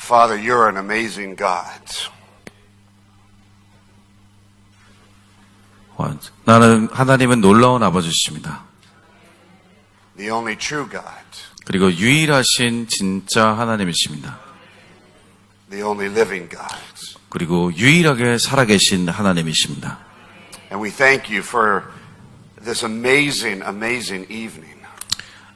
Father, you're an amazing God. 나는 하나님은 놀라운 아버지십니다. The only true God. 그리고 유일하신 진짜 하나님이십니다. The only living God. 그리고 유일하게 살아계신 하나님이십니다. And we thank you for this amazing evening.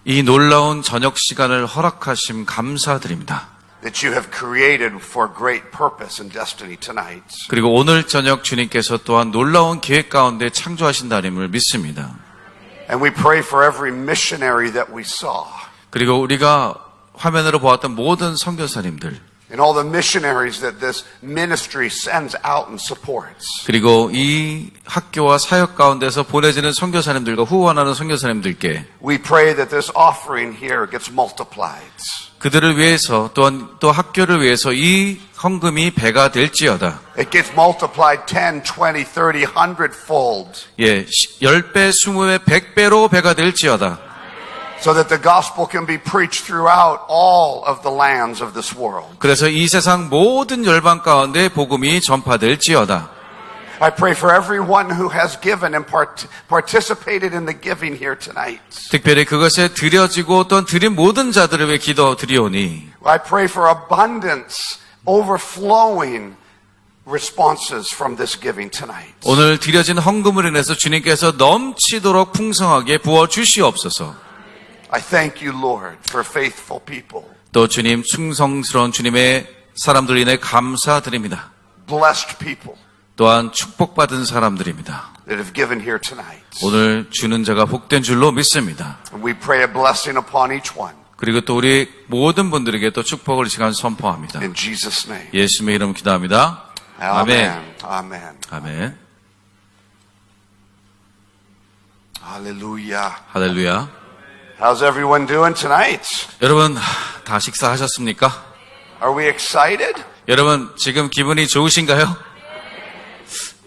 이 놀라운 저녁 시간을 허락하심 감사드립니다. That you have created for great purpose and destiny tonight. 그리고 오늘 저녁 주님께서 또한 놀라운 계획 가운데 창조하신다님을 믿습니다. And we pray for every missionary that we saw. 그리고 우리가 화면으로 보았던 모든 선교사님들, And all the missionaries that this ministry sends out and supports. 그리고 이 학교와 사역 가운데서 보내지는 선교사님들과 후원하는 선교사님들께 We pray that this offering here gets multiplied. 그들을 위해서 또한 또 학교를 위해서 이 헌금이 배가 될지어다. It gets multiplied 10, 20, 30, 100-fold. 예, 10배, 20배, 100배로 배가 될지어다. So that the gospel can be preached throughout all of the lands of this world. 그래서 이 세상 모든 열방 가운데 복음이 전파될지어다. I pray for everyone who has given and participated in the giving here tonight. 특별히 그것에 드려지고 또한 드린 모든 자들을 위해 기도드리오니 I pray for abundance, overflowing responses from this giving tonight. 오늘 드려진 헌금을 인해서 주님께서 넘치도록 풍성하게 부어주시옵소서. I thank you, Lord, for faithful people. 또 주님, 충성스러운 주님의 사람들 인해 감사드립니다. Blessed people 또한 축복받은 사람들입니다. that have given here tonight. 오늘 주는 자가 복된 줄로 믿습니다. And we pray a blessing upon each one. 그리고 또 우리 모든 분들에게 또 축복을 이 시간 선포합니다. In Jesus' name. 예수님의 이름으로 기도합니다. Amen. Amen. 아멘. Hallelujah. 할렐루야. How's everyone doing tonight? 여러분, 다 식사하셨습니까? Are we excited? 여러분, 지금 기분이 좋으신가요?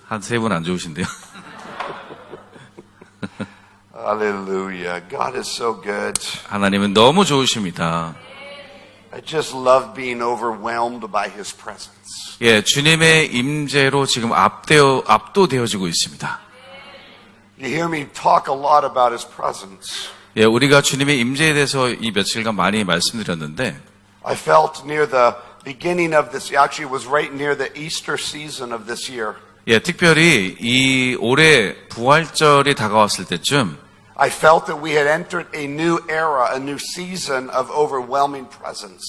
한 세 분 안 좋으신데요. Hallelujah. God is so good. 하나님은 너무 좋으십니다. I just love being overwhelmed by His presence. 예, 주님의 임재로 지금 압도되어지고 있습니다. You hear me talk a lot about His presence. 예, 우리가 주님의 임재에 대해서 이 며칠간 많이 말씀드렸는데, I felt near the beginning of this, actually it was right near the Easter season of this year. 예, 특별히 이 올해 부활절이 다가왔을 때쯤, I felt that we had entered a new era, a new season of overwhelming presence.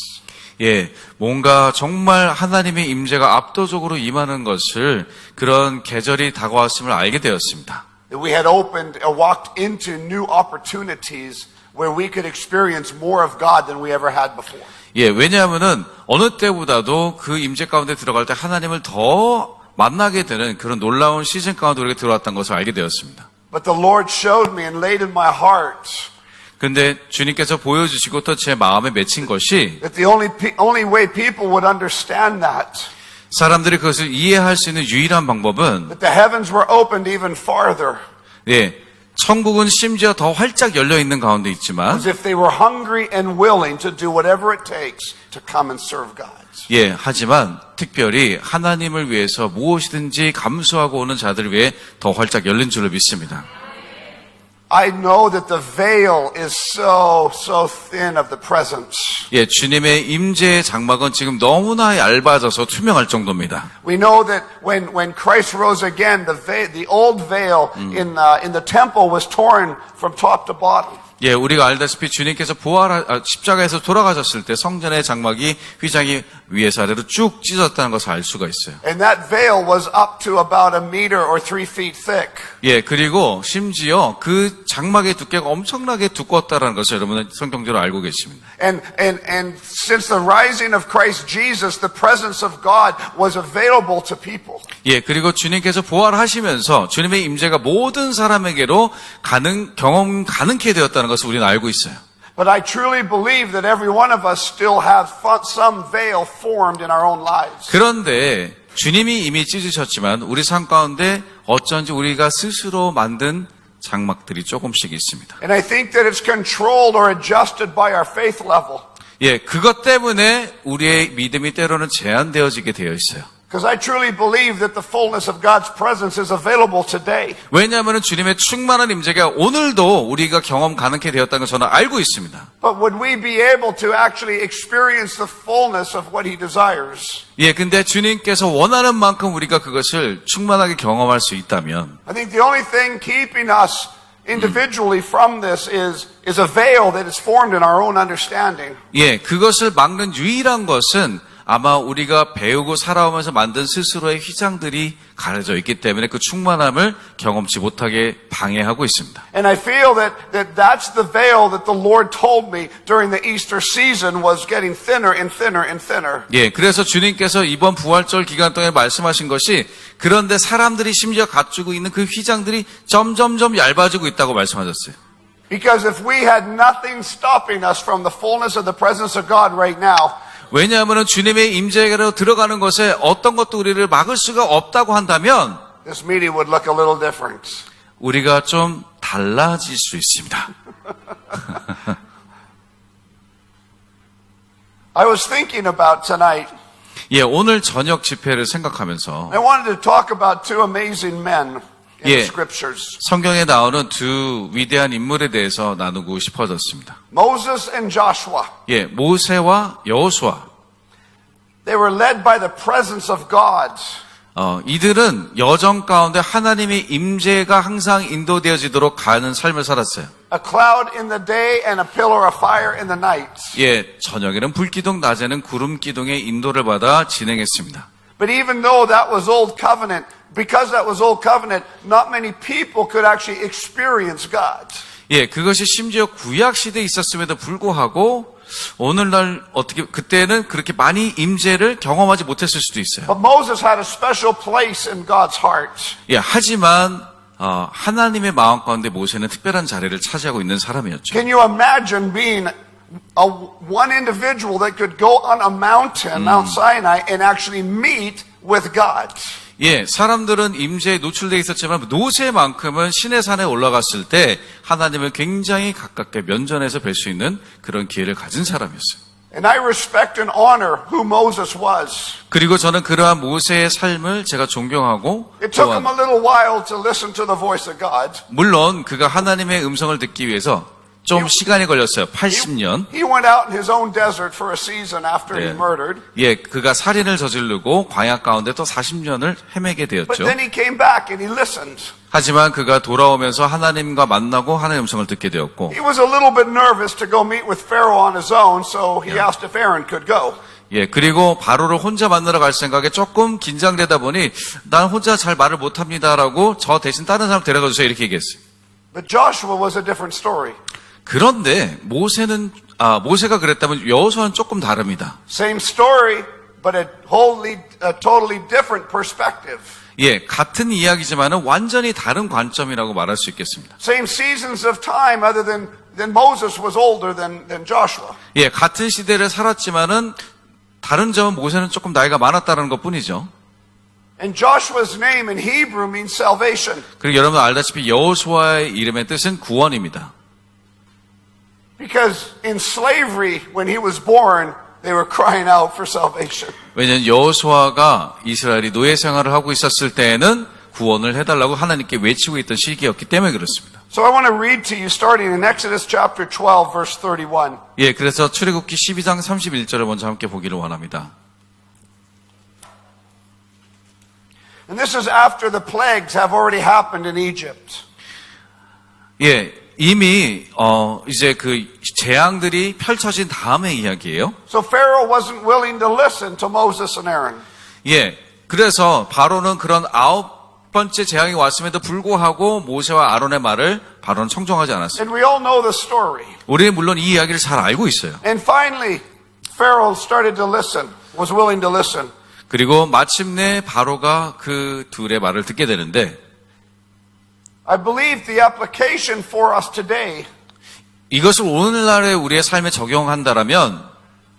예, 뭔가 정말 하나님의 임재가 압도적으로 임하는 것을 그런 계절이 다가왔음을 알게 되었습니다. That we had opened or walked into new opportunities where we could experience more of God than we ever had before. 예, 왜냐하면은 어느 때보다도 그 임재 가운데 들어갈 때 하나님을 더 만나게 되는 그런 놀라운 시즌 가운데 우리가 들어왔다는 것을 알게 되었습니다. But the Lord showed me and laid in my heart 근데 주님께서 보여주시고 또 제 마음에 맺힌 것이 that the only way people would understand that 사람들이 그것을 이해할 수 있는 유일한 방법은 that the heavens were opened even farther 예, 천국은 심지어 더 활짝 열려 있는 가운데 있지만 as if they were hungry and willing to do whatever it takes to come and serve God. 예, 하지만 특별히 하나님을 위해서 무엇이든지 감수하고 오는 자들을 위해 더 활짝 열린 줄로 믿습니다. I know that the veil is so thin of the presence. 예, 주님의 임재의 장막은 지금 너무나 얇아져서 투명할 정도입니다. We know that when Christ rose again, the old veil in the temple was torn from top to bottom. 예, 우리가 알다시피 주님께서 십자가에서 돌아가셨을 때 성전의 장막이 휘장이 위에서 아래로 쭉 찢어졌다는 것을 알 수가 있어요. And that veil was up to about 1 meter or 3 feet thick. 예, 그리고 심지어 그 장막의 두께가 엄청나게 두꺼웠다는 것을 여러분은 성경적으로 알고 계십니다. And since the rising of Christ Jesus, the presence of God was available to people. 예, 그리고 주님께서 부활하시면서 주님의 임재가 모든 사람에게로 경험 가능케 되었다는 것을 우리는 알고 있어요. But I truly believe that every one of us still have some veil formed in our own lives. 그런데 주님이 이미 찢으셨지만 우리 삶 가운데 어쩐지 우리가 스스로 만든 장막들이 조금씩 있습니다. And I think that it's controlled or adjusted by our faith level. 예, 그것 때문에 우리의 믿음이 때로는 제한되어지게 되어 있어요. Because I truly believe that the fullness of God's presence is available today. 왜냐하면 주님의 충만한 임재가 오늘도 우리가 경험 가능케 되었다는 걸 저는 알고 있습니다. But would we be able to actually experience the fullness of what He desires? 예, 근데 주님께서 원하는 만큼 우리가 그것을 충만하게 경험할 수 있다면 I think the only thing keeping us individually from this is a veil that is formed in our own understanding. 예, 그것을 막는 유일한 것은 아마 우리가 배우고 살아오면서 만든 스스로의 휘장들이 가려져 있기 때문에 그 충만함을 경험치 못하게 방해하고 있습니다. And I feel that that's the veil that the Lord told me during the Easter season was getting thinner and thinner and thinner. 예, 그래서 주님께서 이번 부활절 기간 동안에 말씀하신 것이 그런데 사람들이 심지어 갖추고 있는 그 휘장들이 점점점 얇아지고 있다고 말씀하셨어요. Because if we had nothing stopping us from the fullness of the presence of God right now, 왜냐하면 주님의 임재로 들어가는 것에 어떤 것도 우리를 막을 수가 없다고 한다면 this meeting would look a little different. 우리가 좀 달라질 수 있습니다. I was thinking about tonight. 예, 오늘 저녁 집회를 생각하면서 I wanted to talk about two amazing men in the 예, scriptures. 성경에 나오는 두 위대한 인물에 대해서 나누고 싶어졌습니다. Moses and Joshua. 예, 모세와 여호수아. They were led by the presence of God. 이들은 여정 가운데 하나님의 임재가 항상 인도되어지도록 가는 삶을 살았어요. A cloud in the day and a pillar of fire in the night. 예, 저녁에는 불기둥, 낮에는 구름 기둥의 인도를 받아 진행했습니다. But even though that was old covenant, because that was old covenant, not many people could actually experience God. 예, 그것이 심지어 구약 시대에 있었음에도 불구하고 오늘날 어떻게 그때는 그렇게 많이 임재를 경험하지 못했을 수도 있어요. But Moses had a special place in God's heart. 예, 하지만 하나님의 마음 가운데 모세는 특별한 자리를 차지하고 있는 사람이었죠. Can you imagine being one individual that could go on a mountain, Mount Sinai, and actually meet with God? 예, 사람들은 임재에 노출되어 있었지만 모세만큼은 신의 산에 올라갔을 때 하나님을 굉장히 가깝게 면전에서 뵐 수 있는 그런 기회를 가진 사람이었어요. And I respect and honor who Moses was. 그리고 저는 그러한 모세의 삶을 제가 존경하고 It took him 또한 a little while to listen to the voice of God. 물론 그가 하나님의 음성을 듣기 위해서 좀 시간이 걸렸어요. 80년. He went out in his own desert for a season after he murdered. 예, 그가 살인을 저지르고 광야 가운데 또 40년을 헤매게 But 되었죠. then he came back and he listened. 하지만 그가 돌아오면서 하나님과 만나고 하나님의 음성을 듣게 되었고 He was a little bit nervous to go meet with Pharaoh on his own, so he asked if Aaron could go. 예, 그리고 바로를 혼자 만나러 갈 생각에 조금 긴장되다 보니 난 혼자 잘 말을 못합니다라고 저 대신 다른 사람 데려가 주세요 이렇게 얘기했어요. But Joshua was a different story. 그런데 모세가 그랬다면 여호수아는 조금 다릅니다. Same story, but a totally different perspective. 예, 같은 이야기지만은 완전히 다른 관점이라고 말할 수 있겠습니다. Same seasons of time, other than Moses was older than Joshua. 예, 같은 시대를 살았지만은 다른 점은 모세는 조금 나이가 많았다는 것뿐이죠. And Joshua's name in Hebrew means salvation. 그리고 여러분 알다시피 여호수아의 이름의 뜻은 구원입니다. Because in slavery, when he was born, they were crying out for salvation. 왜냐하면 여호수아가 이스라엘이 노예 생활을 하고 있었을 때에는 구원을 해달라고 하나님께 외치고 있던 시기였기 때문에 그렇습니다. So I want to read to you starting in Exodus chapter 12, verse 31. 예, 그래서 출애굽기 12장 31절을 먼저 함께 보기를 원합니다. And this is after the plagues have already happened in Egypt. 예, 이미 이제 그 재앙들이 펼쳐진 다음의 이야기예요. So Pharaoh wasn't willing to listen to Moses and Aaron. 예, 그래서 바로는 그런 9번째 재앙이 왔음에도 불구하고 모세와 아론의 말을 바로는 청종하지 않았어요. And we all know the story. 우리는 물론 이 이야기를 잘 알고 있어요. And finally, Pharaoh started to listen, was willing to listen. 그리고 마침내 바로가 그 둘의 말을 듣게 되는데 I believe the application for us today 이것을 오늘날의 우리의 삶에 적용한다라면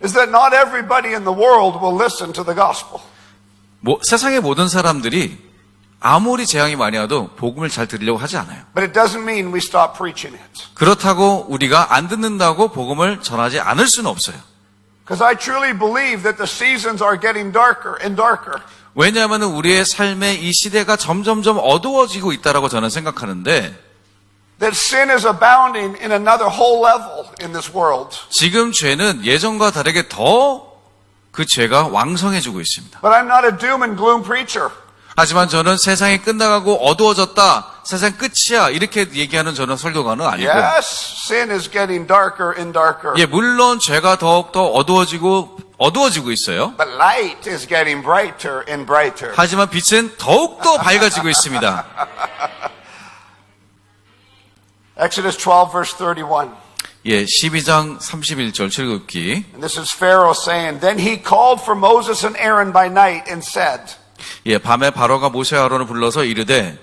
is that not everybody in the world will listen to the gospel. 세상의 모든 사람들이 아무리 재앙이 많이 와도 복음을 잘 들으려고 하지 않아요. But it doesn't mean we stop preaching it. 그렇다고 우리가 안 듣는다고 복음을 전하지 않을 수는 없어요. Because I truly believe that the seasons are getting darker and darker. 왜냐하면 우리의 삶의 이 시대가 점점점 어두워지고 있다라고 저는 생각하는데 That sin is abounding in another whole level in this world. 지금 죄는 예전과 다르게 더 그 죄가 왕성해지고 있습니다. But I'm not a doom and gloom preacher. 하지만 저는 세상이 끝나가고 어두워졌다, 세상 끝이야 이렇게 얘기하는 저는 설교가는 아니고요. Yes, sin is getting darker and darker. 예, 물론 죄가 더욱더 어두워지고 있어요. But light is getting brighter and brighter. 하지만 빛은 더욱더 밝아지고 있습니다. Exodus 12 verse 31. 예, 12장 31절 출애굽기. And this is Pharaoh saying, Then he called for Moses and Aaron by night and said, 예, 밤에 바로가 모세와 아론을 불러서 이르되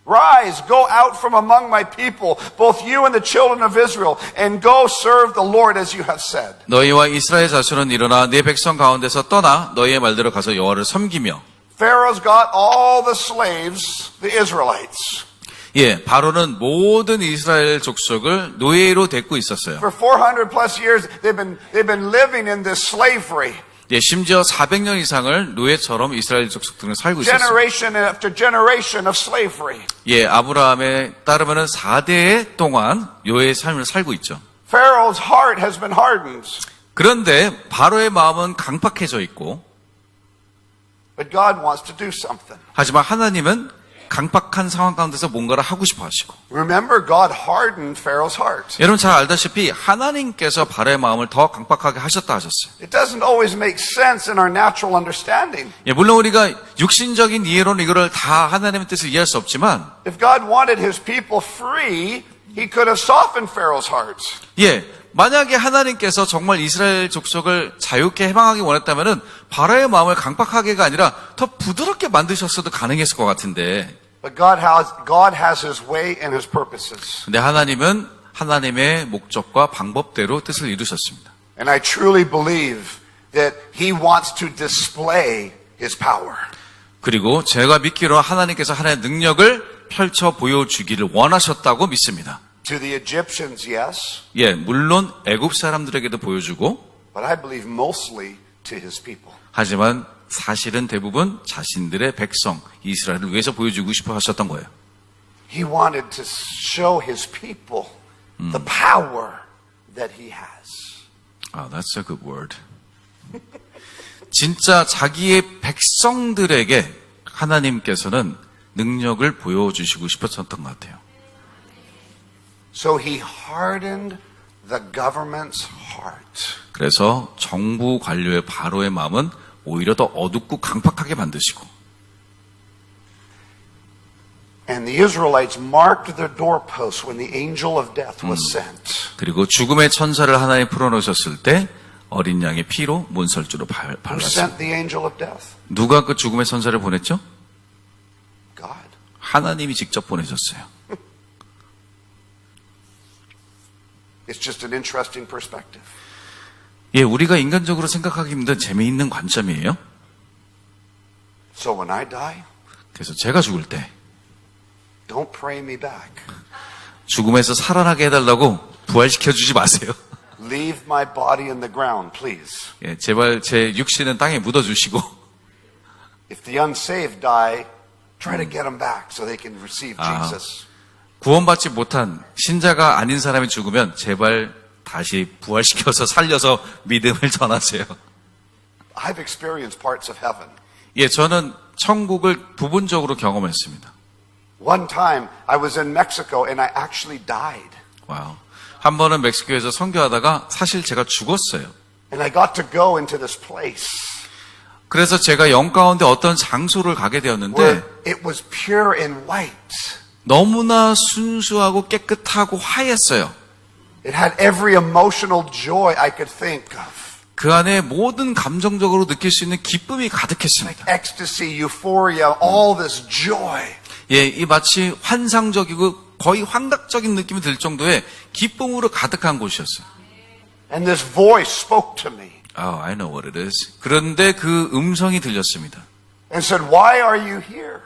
Rise, go out from among my people, both you and the children of Israel, and go serve the Lord as you have said. 너희와 이스라엘 자손은 일어나 네 백성 가운데서 떠나 너희의 말대로 가서 여호와를 섬기며. Pharaoh's got all the slaves, the Israelites. 예, 바로는 모든 이스라엘 족속을 노예로 데리고 있었어요. For 400 plus years, they've been living in this slavery. 예, 심지어 400년 이상을 노예처럼 이스라엘 족속들은 살고 있었어요. Generation after generation of slavery. 예, 아브라함에 따르면은 4대 동안 노예의 삶을 살고 있죠. Pharaoh's heart has been hardened. 그런데 바로의 마음은 강팍해져 있고, But God wants to do something. 하지만 하나님은 강팍한 상황 가운데서 뭔가를 하고 싶어 하시고. Remember, God hardened Pharaoh's heart. 여러분 잘 알다시피 하나님께서 바로의 마음을 더 강팍하게 하셨다 하셨어요. It doesn't always make sense in our natural understanding. 예, 물론 우리가 육신적인 이해로는 이거를 다 하나님의 뜻을 이해할 수 없지만, If God wanted his people free, he could have softened Pharaoh's heart. 예, 만약에 하나님께서 정말 이스라엘 족속을 자유케 해방하기 원했다면은 바로의 마음을 강팍하게가 아니라 더 부드럽게 만드셨어도 가능했을 것 같은데. But God has his way and his purposes. 근데 하나님은 하나님의 목적과 방법대로 뜻을 이루셨습니다. And I truly believe that he wants to display his power. 그리고 제가 믿기로 하나님께서 하나님의 능력을 펼쳐 보여주기를 원하셨다고 믿습니다. To the Egyptians, yes, 예, 물론 애굽 사람들에게도 보여주고, but I believe mostly to his people. 하지만 사실은 대부분 자신들의 백성 이스라엘을 위해서 보여주고 싶어 하셨던 거예요. He wanted to show his people the power that he has. That's a good word. 진짜 자기의 백성들에게 하나님께서는 능력을 보여주시고 싶었던 것 같아요. So he hardened the government's heart. 그래서 정부 관료의 바로의 마음은 오히려 더 어둡고 강팍하게 만드시고. And the Israelites marked their doorposts when the angel of death was sent. 그리고 죽음의 천사를 하나님 풀어놓으셨을 때 어린 양의 피로 문설주로 Who 발랐어요. sent the angel of death? 누가 그 죽음의 천사를 보냈죠? God. 하나님이 직접 보내셨어요. It's just an interesting perspective. 예, 우리가 인간적으로 생각하기 힘든 재미있는 관점이에요. So when I die, 그래서 제가 죽을 때 don't pray me back. 죽음에서 살아나게 해달라고 부활시켜 주지 마세요. Leave my body in the ground, please. 예, 제발 제 육신은 땅에 묻어주시고, If the unsaved die, try to get them back so they can receive Jesus. 구원받지 못한 신자가 아닌 사람이 죽으면 제발 다시 부활시켜서 살려서 믿음을 전하세요. I've experienced parts of heaven. 예, 저는 천국을 부분적으로 경험했습니다. One time I was in Mexico and I actually died. 와우. 한 번은 멕시코에서 선교하다가 사실 제가 죽었어요. And I got to go into this place 그래서 제가 영 가운데 어떤 장소를 가게 되었는데 where it was pure and white. 너무나 순수하고 깨끗하고 화했어요. It had every emotional joy I could think of. 그 안에 모든 감정적으로 느낄 수 있는 기쁨이 가득했습니다. Ecstasy, euphoria, all this joy. 예, 이 마치 환상적이고 거의 환각적인 느낌이 들 정도의 기쁨으로 가득한 곳이었어요. And this voice spoke to me I know what it is. 그런데 그 음성이 들렸습니다. and said, Why are you here?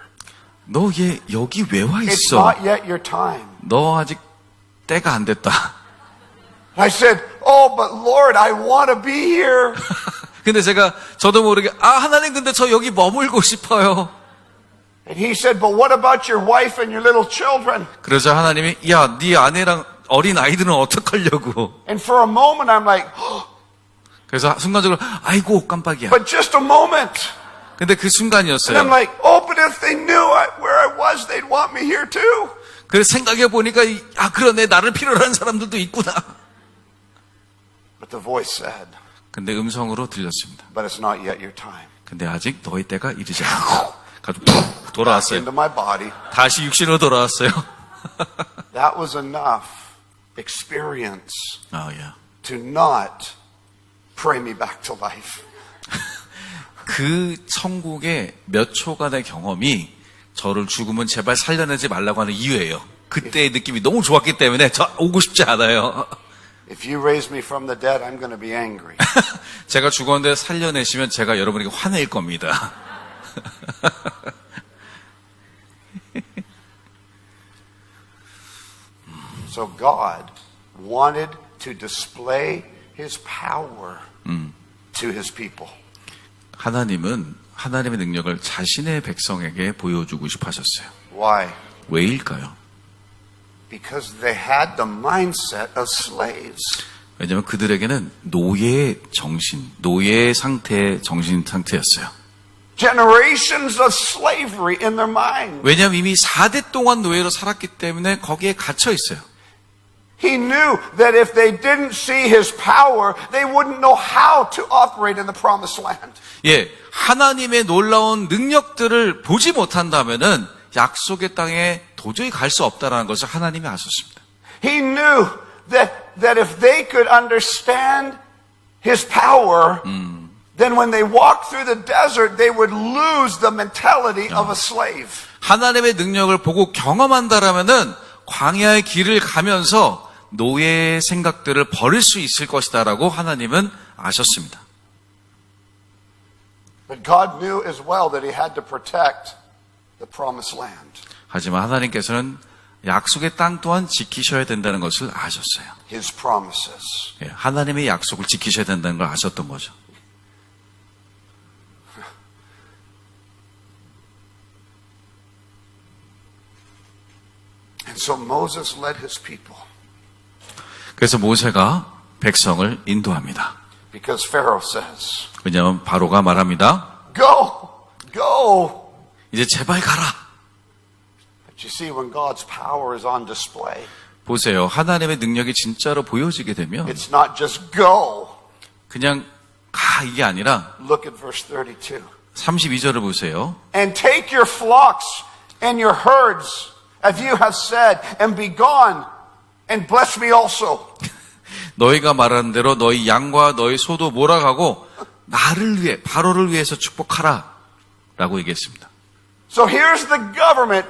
너 얘 여기 왜 와 It's 있어? not yet your time. 너 아직 때가 안 됐다. I said, oh, but Lord, I want to be here. 근데 제가 저도 모르게 하나님 근데 저 여기 머물고 싶어요. And he said, but what about your wife and your little children? 그러자 하나님이 야, 네 아내랑 어린 아이들은 어떡하려고. And for a moment, I'm like, 그래서 순간적으로 아이고 깜빡이야. but just a moment. 근데 그 And I'm 순간이었어요. like, oh, but if they knew where I was, they'd want me here too. 그래서 생각해 보니까 그러네 나를 필요로 하는 사람들도 있구나. But the voice said, 근데 음성으로 들렸습니다. but it's not yet your time. 근데 아직 너희 때가 이르지 않았다. 가지고 푹 돌아왔어요. Into my body. 다시 육신으로 돌아왔어요. That was enough experience 예. to not pray me back to life. 그 천국의 몇 초간의 경험이 저를 죽으면 제발 살려내지 말라고 하는 이유예요. 그때의 느낌이 너무 좋았기 때문에 저 오고 싶지 않아요. If you raise me from the dead, I'm going to be angry. 제가 죽었는데 살려내시면 제가 여러분에게 화낼 겁니다. So God wanted to display His power to His people. 하나님은 하나님의 능력을 자신의 백성에게 보여주고 싶어 하셨어요. Why? 왜일까요? Because they had the mindset of slaves. 왜냐하면 그들에게는 노예 정신, 노예 상태의 정신 상태였어요. Generations of slavery in their mind. 왜냐하면 이미 4대 동안 노예로 살았기 때문에 거기에 갇혀 있어요. He knew that if they didn't see His power, they wouldn't know how to operate in the promised land. 예, 하나님의 놀라운 능력들을 보지 못한다면은 약속의 땅에 도저히 갈 수 없다라는 것을 하나님이 아셨습니다. He knew that if they could understand His power, then when they walked through the desert, they would lose the mentality of a slave. 하나님의 능력을 보고 경험한다라면은 광야의 길을 가면서 노예의 생각들을 버릴 수 있을 것이다라고 하나님은 아셨습니다. But God knew as well that He had to protect the promised land. 하지만 하나님께서는 약속의 땅 또한 지키셔야 된다는 것을 아셨어요. His promises. 예, 하나님의 약속을 지키셔야 된다는 걸 아셨던 거죠. And so Moses led his people. 그래서 모세가 백성을 인도합니다. Because Pharaoh says, 왜냐하면 바로가 말합니다. Go! 이제 제발 가라. But you see, when God's power is on display, 보세요. 하나님의 능력이 진짜로 보여지게 되면 it's not just go. 그냥 가 이게 아니라 Look at verse 32. 32절을 보세요. And take your flocks and your herds, as you have said, and be gone, and bless me also. 너희가 말하는 대로 너희 양과 너희 소도 몰아가고 나를 위해 바로를 위해서 축복하라 라고 얘기했습니다. So here's the government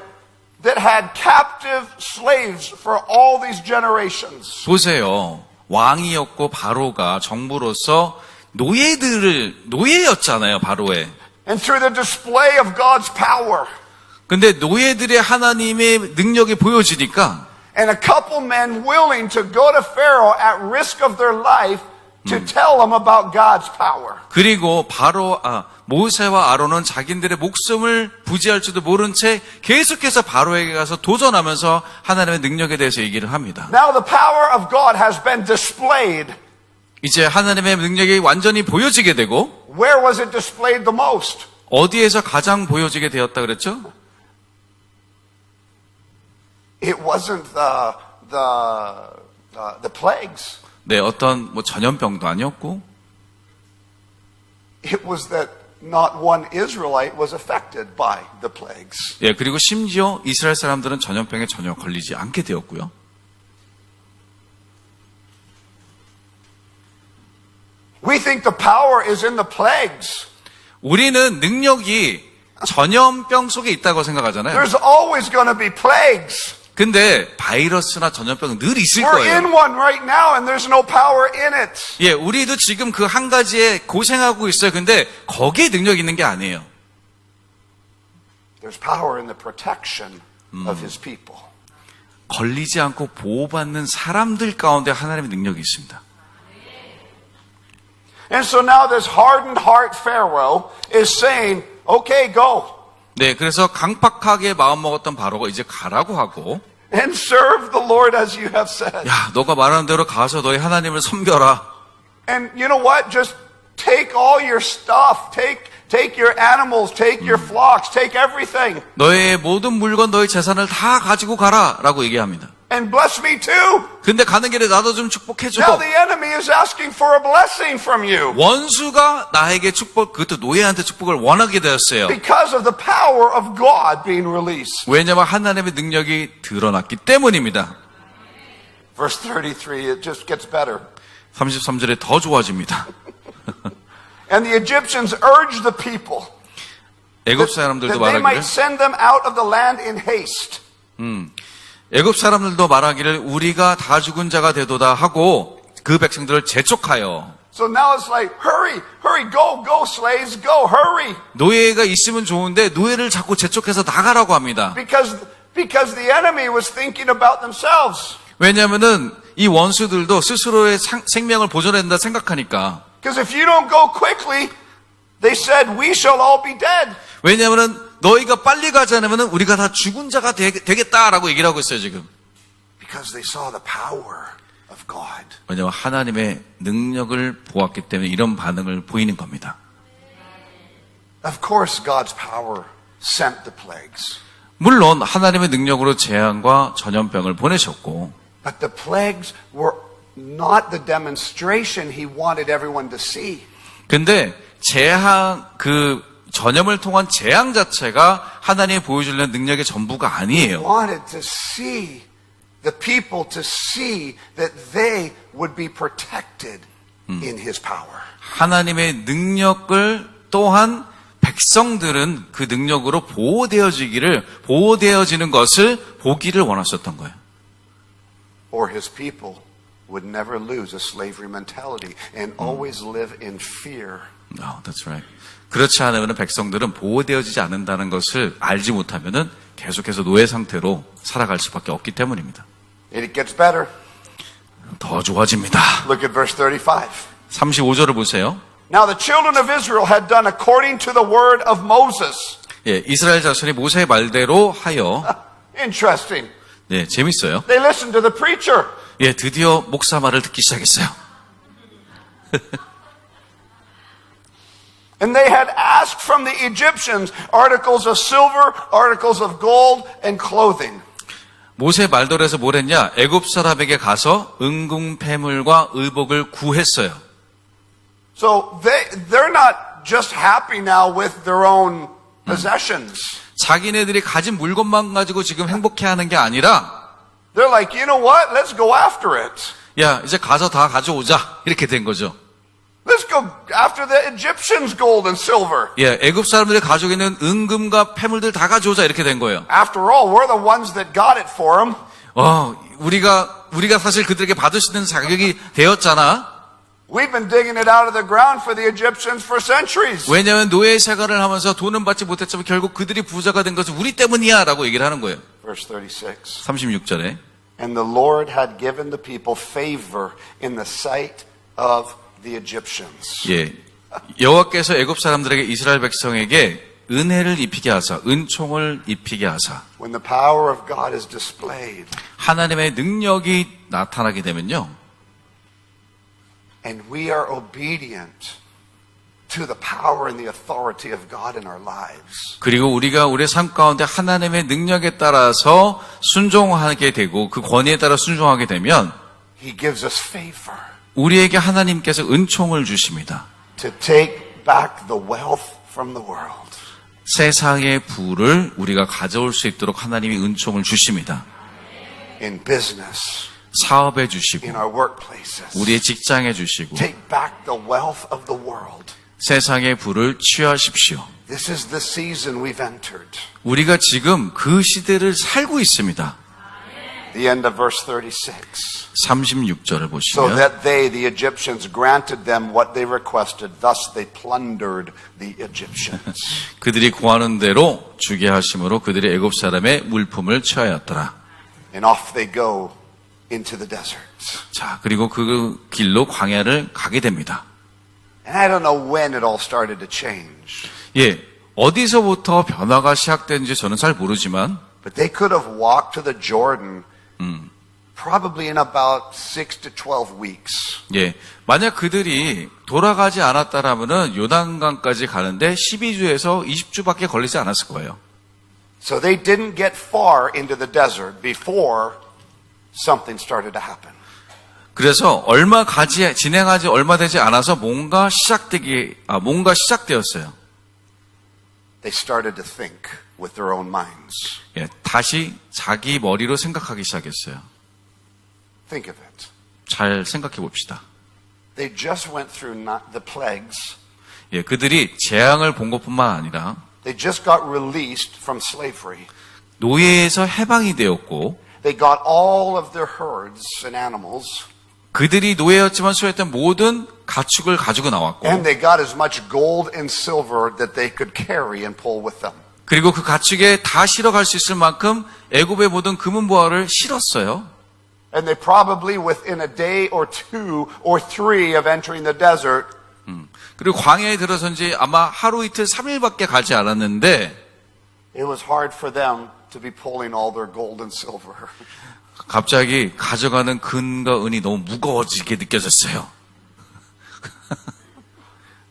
that had captive slaves for all these generations. 보세요. 왕이었고 바로가 정부로서 노예였잖아요. 바로에. And through the display of God's power, 근데 노예들의 하나님의 능력이 보여지니까 and a couple men willing to go to Pharaoh at risk of their life to tell him about God's power. 그리고 모세와 아론은 자기들의 목숨을 부지할지도 모른 채 계속해서 바로에게 가서 도전하면서 하나님의 능력에 대해서 얘기를 합니다. Now the power of God has been displayed. 이제 하나님의 능력이 완전히 보여지게 되고 Where was it displayed the most? 어디에서 가장 보여지게 되었다 그랬죠? It wasn't the plagues. 네, 어떤 전염병도 아니었고 It was that not one Israelite was affected by the plagues. 예, 그리고 심지어 이스라엘 사람들은 전염병에 전혀 걸리지 않게 되었고요. We think the power is in the plagues. 우리는 능력이 전염병 속에 있다고 생각하잖아요. There's always going to be plagues. 근데 바이러스나 전염병은 늘 있을 We're in 거예요. one right now and there's no power in it. 예, 우리도 지금 그 한 가지에 고생하고 있어요. 근데 거기에 능력이 있는 게 아니에요. There's power in the protection of His people. 걸리지 않고 보호받는 사람들 가운데 하나님의 능력이 있습니다. And so now this hardened heart Pharaoh is saying, okay, go. 네, 그래서 강팍하게 마음먹었던 바로가 이제 가라고 하고, And serve the Lord as you have said. 야, 너가 말하는 대로 가서 너희 하나님을 섬겨라. And you know what? Just take all your stuff. Take your animals, take your flocks, take everything. 너의 모든 물건, 너의 재산을 다 가지고 가라. 라고 얘기합니다. And bless me too. 근데 가는 길에 나도 좀 축복해줘. Now the enemy is asking for a blessing from you. 원수가 나에게 축복, 그것도 노예한테 축복을 원하게 되었어요. Because of the power of God being released. 왜냐하면 하나님의 능력이 드러났기 때문입니다. Verse 33, it just gets better. 33절에 더 좋아집니다. And the Egyptians urged the people 애굽 that 사람들도 they 말하기를, might send them out of the land in haste. 애굽 사람들도 말하기를 우리가 다 죽은 자가 되도다 하고 그 백성들을 재촉하여. So now it's like, hurry, go, slaves, go, hurry. 노예가 있으면 좋은데 노예를 자꾸 재촉해서 나가라고 합니다. Because the enemy was thinking about themselves. 왜냐하면은 이 원수들도 스스로의 생명을 보존한다 생각하니까. Because if you don't go quickly, they said, we shall all be dead. 왜냐하면은 너희가 빨리 가지 않으면은 우리가 다 죽은 자가 되겠다라고 얘기를 하고 있어요 지금. Because they saw the power of God. 왜냐하면 하나님의 능력을 보았기 때문에 이런 반응을 보이는 겁니다. Of course, God's power sent the plagues. 물론 하나님의 능력으로 재앙과 전염병을 보내셨고, But the plagues were not the demonstration he wanted everyone to see. 근데 재앙, 그 전염을 통한 재앙 자체가 하나님이 보여주려는 능력의 전부가 아니에요. Wanted to see the people to see that they would be protected in his power. 하나님의 능력을 또한 백성들은 그 능력으로 보호되어지는 것을 보기를 원하셨던 거예요. Or his people would never lose a slavery mentality and always live in fear. Oh, that's right. 그렇지 않으면 백성들은 보호되어지지 않는다는 것을 알지 못하면은 계속해서 노예 상태로 살아갈 수밖에 없기 때문입니다. And it gets better. 더 좋아집니다. Look at verse 35. 35절을 보세요. Now the children of Israel had done according to the word of Moses. 예, 이스라엘 자손이 모세의 말대로 하여. Interesting. 네, 재밌어요. They listened to the preacher. 예, 드디어 목사 말을 듣기 시작했어요. And they had asked from the Egyptians articles of silver, articles of gold, and clothing. 모세 말대로해서 뭘 했냐? 애굽 사람에게 가서 은금패물과 의복을 구했어요. So they're not just happy now with their own possessions. 자기네들이 가진 물건만 가지고 지금 행복해하는 게 아니라, They're like, you know what? Let's go after it. 야, 이제 가서 다 가져오자. 이렇게 된 거죠. Let's go after the Egyptians' gold and silver. 예, 애굽 사람들이 가지고 있는 은금과 패물들 다 가져오자. 이렇게 된 거예요. After all, we're the ones that got it for them. 우리가 사실 그들에게 받을 수 있는 자격이 되었잖아. We've been digging it out of the ground for the Egyptians for centuries. 왜냐하면 노예 생활을 하면서 돈은 받지 못했지만 결국 그들이 부자가 된 것은 우리 때문이야 라고 얘기를 하는 거예요. Verse 36. 36절에 And the Lord had given the people favor in the sight of the Egyptians. 예, 여호와께서 애굽 사람들에게 이스라엘 백성에게 은혜를 입히게 하사, 은총을 입히게 하사. When the power of God is displayed 하나님의 능력이 나타나게 되면요. and we are obedient to the power and the authority of God in our lives. 그리고 우리가 우리의 삶 가운데 하나님의 능력에 따라서 순종하게 되고 그 권위에 따라 순종하게 되면 He gives us favor 우리에게 하나님께서 은총을 주십니다. to take back the wealth from the world. 세상의 부를 우리가 가져올 수 있도록 하나님이 은총을 주십니다. In business, 사업에 주시고 in our workplaces. 우리의 직장에 주시고 Take back the wealth of the world. 세상의 부를 취하십시오. This is the season we've entered. 우리가 지금 그 시대를 살고 있습니다. The end of verse 36. 36절을 So 보시면 that they, the Egyptians, granted them what they requested. Thus they plundered the Egyptians. 그들이 구하는 대로 주게 하심으로 그들이 애굽 사람의 물품을 취하였더라. And off they go into the desert. 자, 그리고 그 길로 광야를 가게 됩니다. And I don't know when it all started to change. 예, 어디서부터 변화가 시작된지 저는 잘 모르지만 But they could have walked to the Jordan probably in about 6 to 12 weeks. 예, 만약 그들이 돌아가지 않았다라면은 요단강까지 가는데 12주에서 20주밖에 걸리지 않았을 거예요. So they didn't get far into the desert before something started to happen. 그래서 진행하지 얼마 되지 않아서 뭔가 시작되었어요. They started to think with their own minds. 예, 다시 자기 머리로 생각하기 시작했어요. Think of it. 잘 생각해 봅시다. They just went through the plagues. 예, 그들이 재앙을 본 것뿐만 아니라 They just got released from slavery. 노예에서 해방이 되었고 They got all of their herds and animals. 그들이 노예였지만 소유했던 모든 가축을 가지고 나왔고 And they got as much gold and silver that they could carry and pull with them. 그리고 그 가축에 다 실어갈 수 있을 만큼 애굽의 모든 금은보화를 실었어요. And they probably within a day or 2 or 3 of entering the desert, 그리고 광야에 들어선지 아마 하루 이틀 3일밖에 가지 않았는데 it was hard for them to be pulling all their gold and silver. 갑자기 가져가는 금과 은이 너무 무거워지게 느껴졌어요.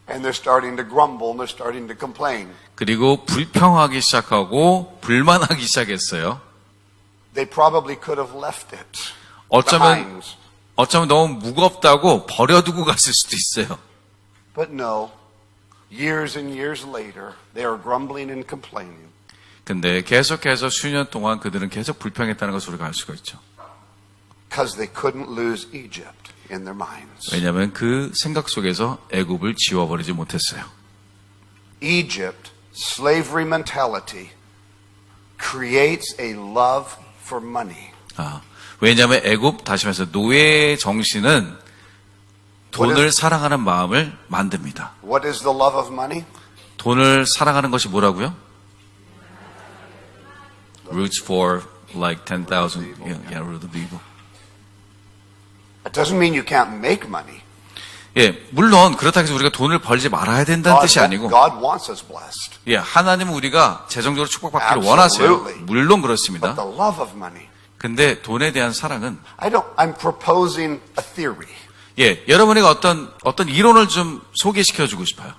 And they're starting to grumble and they're starting to complain. 그리고 불평하기 시작하고 불만하기 시작했어요. They probably could have left it 어쩌면 behind. 너무 무겁다고 버려두고 갔을 수도 있어요. But no, years and years later, they are grumbling and complaining. 근데 계속해서 수년 동안 그들은 계속 불평했다는 것을 우리가 알 수가 있죠. Because they couldn't lose Egypt in their minds. 왜냐하면 그 생각 속에서 애굽을 지워버리지 못했어요. Egypt, slavery mentality, creates a love for money. 왜냐하면 애굽, 다시 말해서 노예 정신은 돈을 사랑하는 마음을 만듭니다. What is the love of money? 돈을 사랑하는 것이 뭐라고요? Roots for like 10,000. Yeah, root of evil. It doesn't mean you can't make money. 예, 물론 그렇다고 해서 우리가 돈을 벌지 말아야 된다는 뜻이 아니고, God wants us blessed. 예, 하나님은 우리가 재정적으로 축복받기를 Absolutely. 원하세요. 물론 그렇습니다. But the love of money. 근데 돈에 대한 사랑은, I'm proposing a theory 예, 여러분에게 어떤 이론을 좀 소개시켜 주고 싶어요.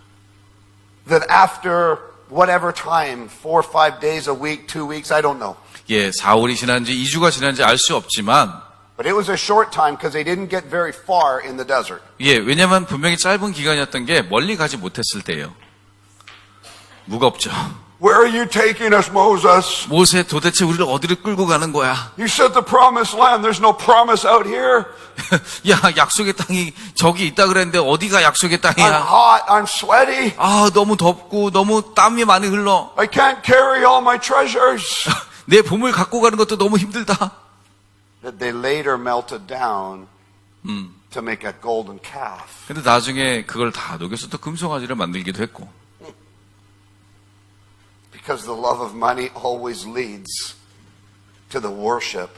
that after whatever time, 4 or 5 days a week, 2 weeks, I don't know. 예, 4월이 지난지 2주가 지난지 알 수 없지만, But it was a short time because they didn't get very far in the desert. 예, 왜냐면 분명히 짧은 기간이었던 게 멀리 가지 못했을 때예요. 무겁죠. Where are you taking us, Moses? 모세, 도대체 우리를 어디를 끌고 가는 거야? You said the promised land. There's no promise out here. 야, 약속의 땅이 저기 있다 그랬는데 어디가 약속의 I'm 땅이야? hot. I'm sweaty. 아, 너무 덥고 너무 땀이 많이 흘러. I can't carry all my treasures. 내 보물 갖고 가는 것도 너무 힘들다. That they later melted down to make a golden calf. 근데 나중에 그걸 다 녹여서 또 금송아지를 만들기도 했고. Because the love of money always leads to the worship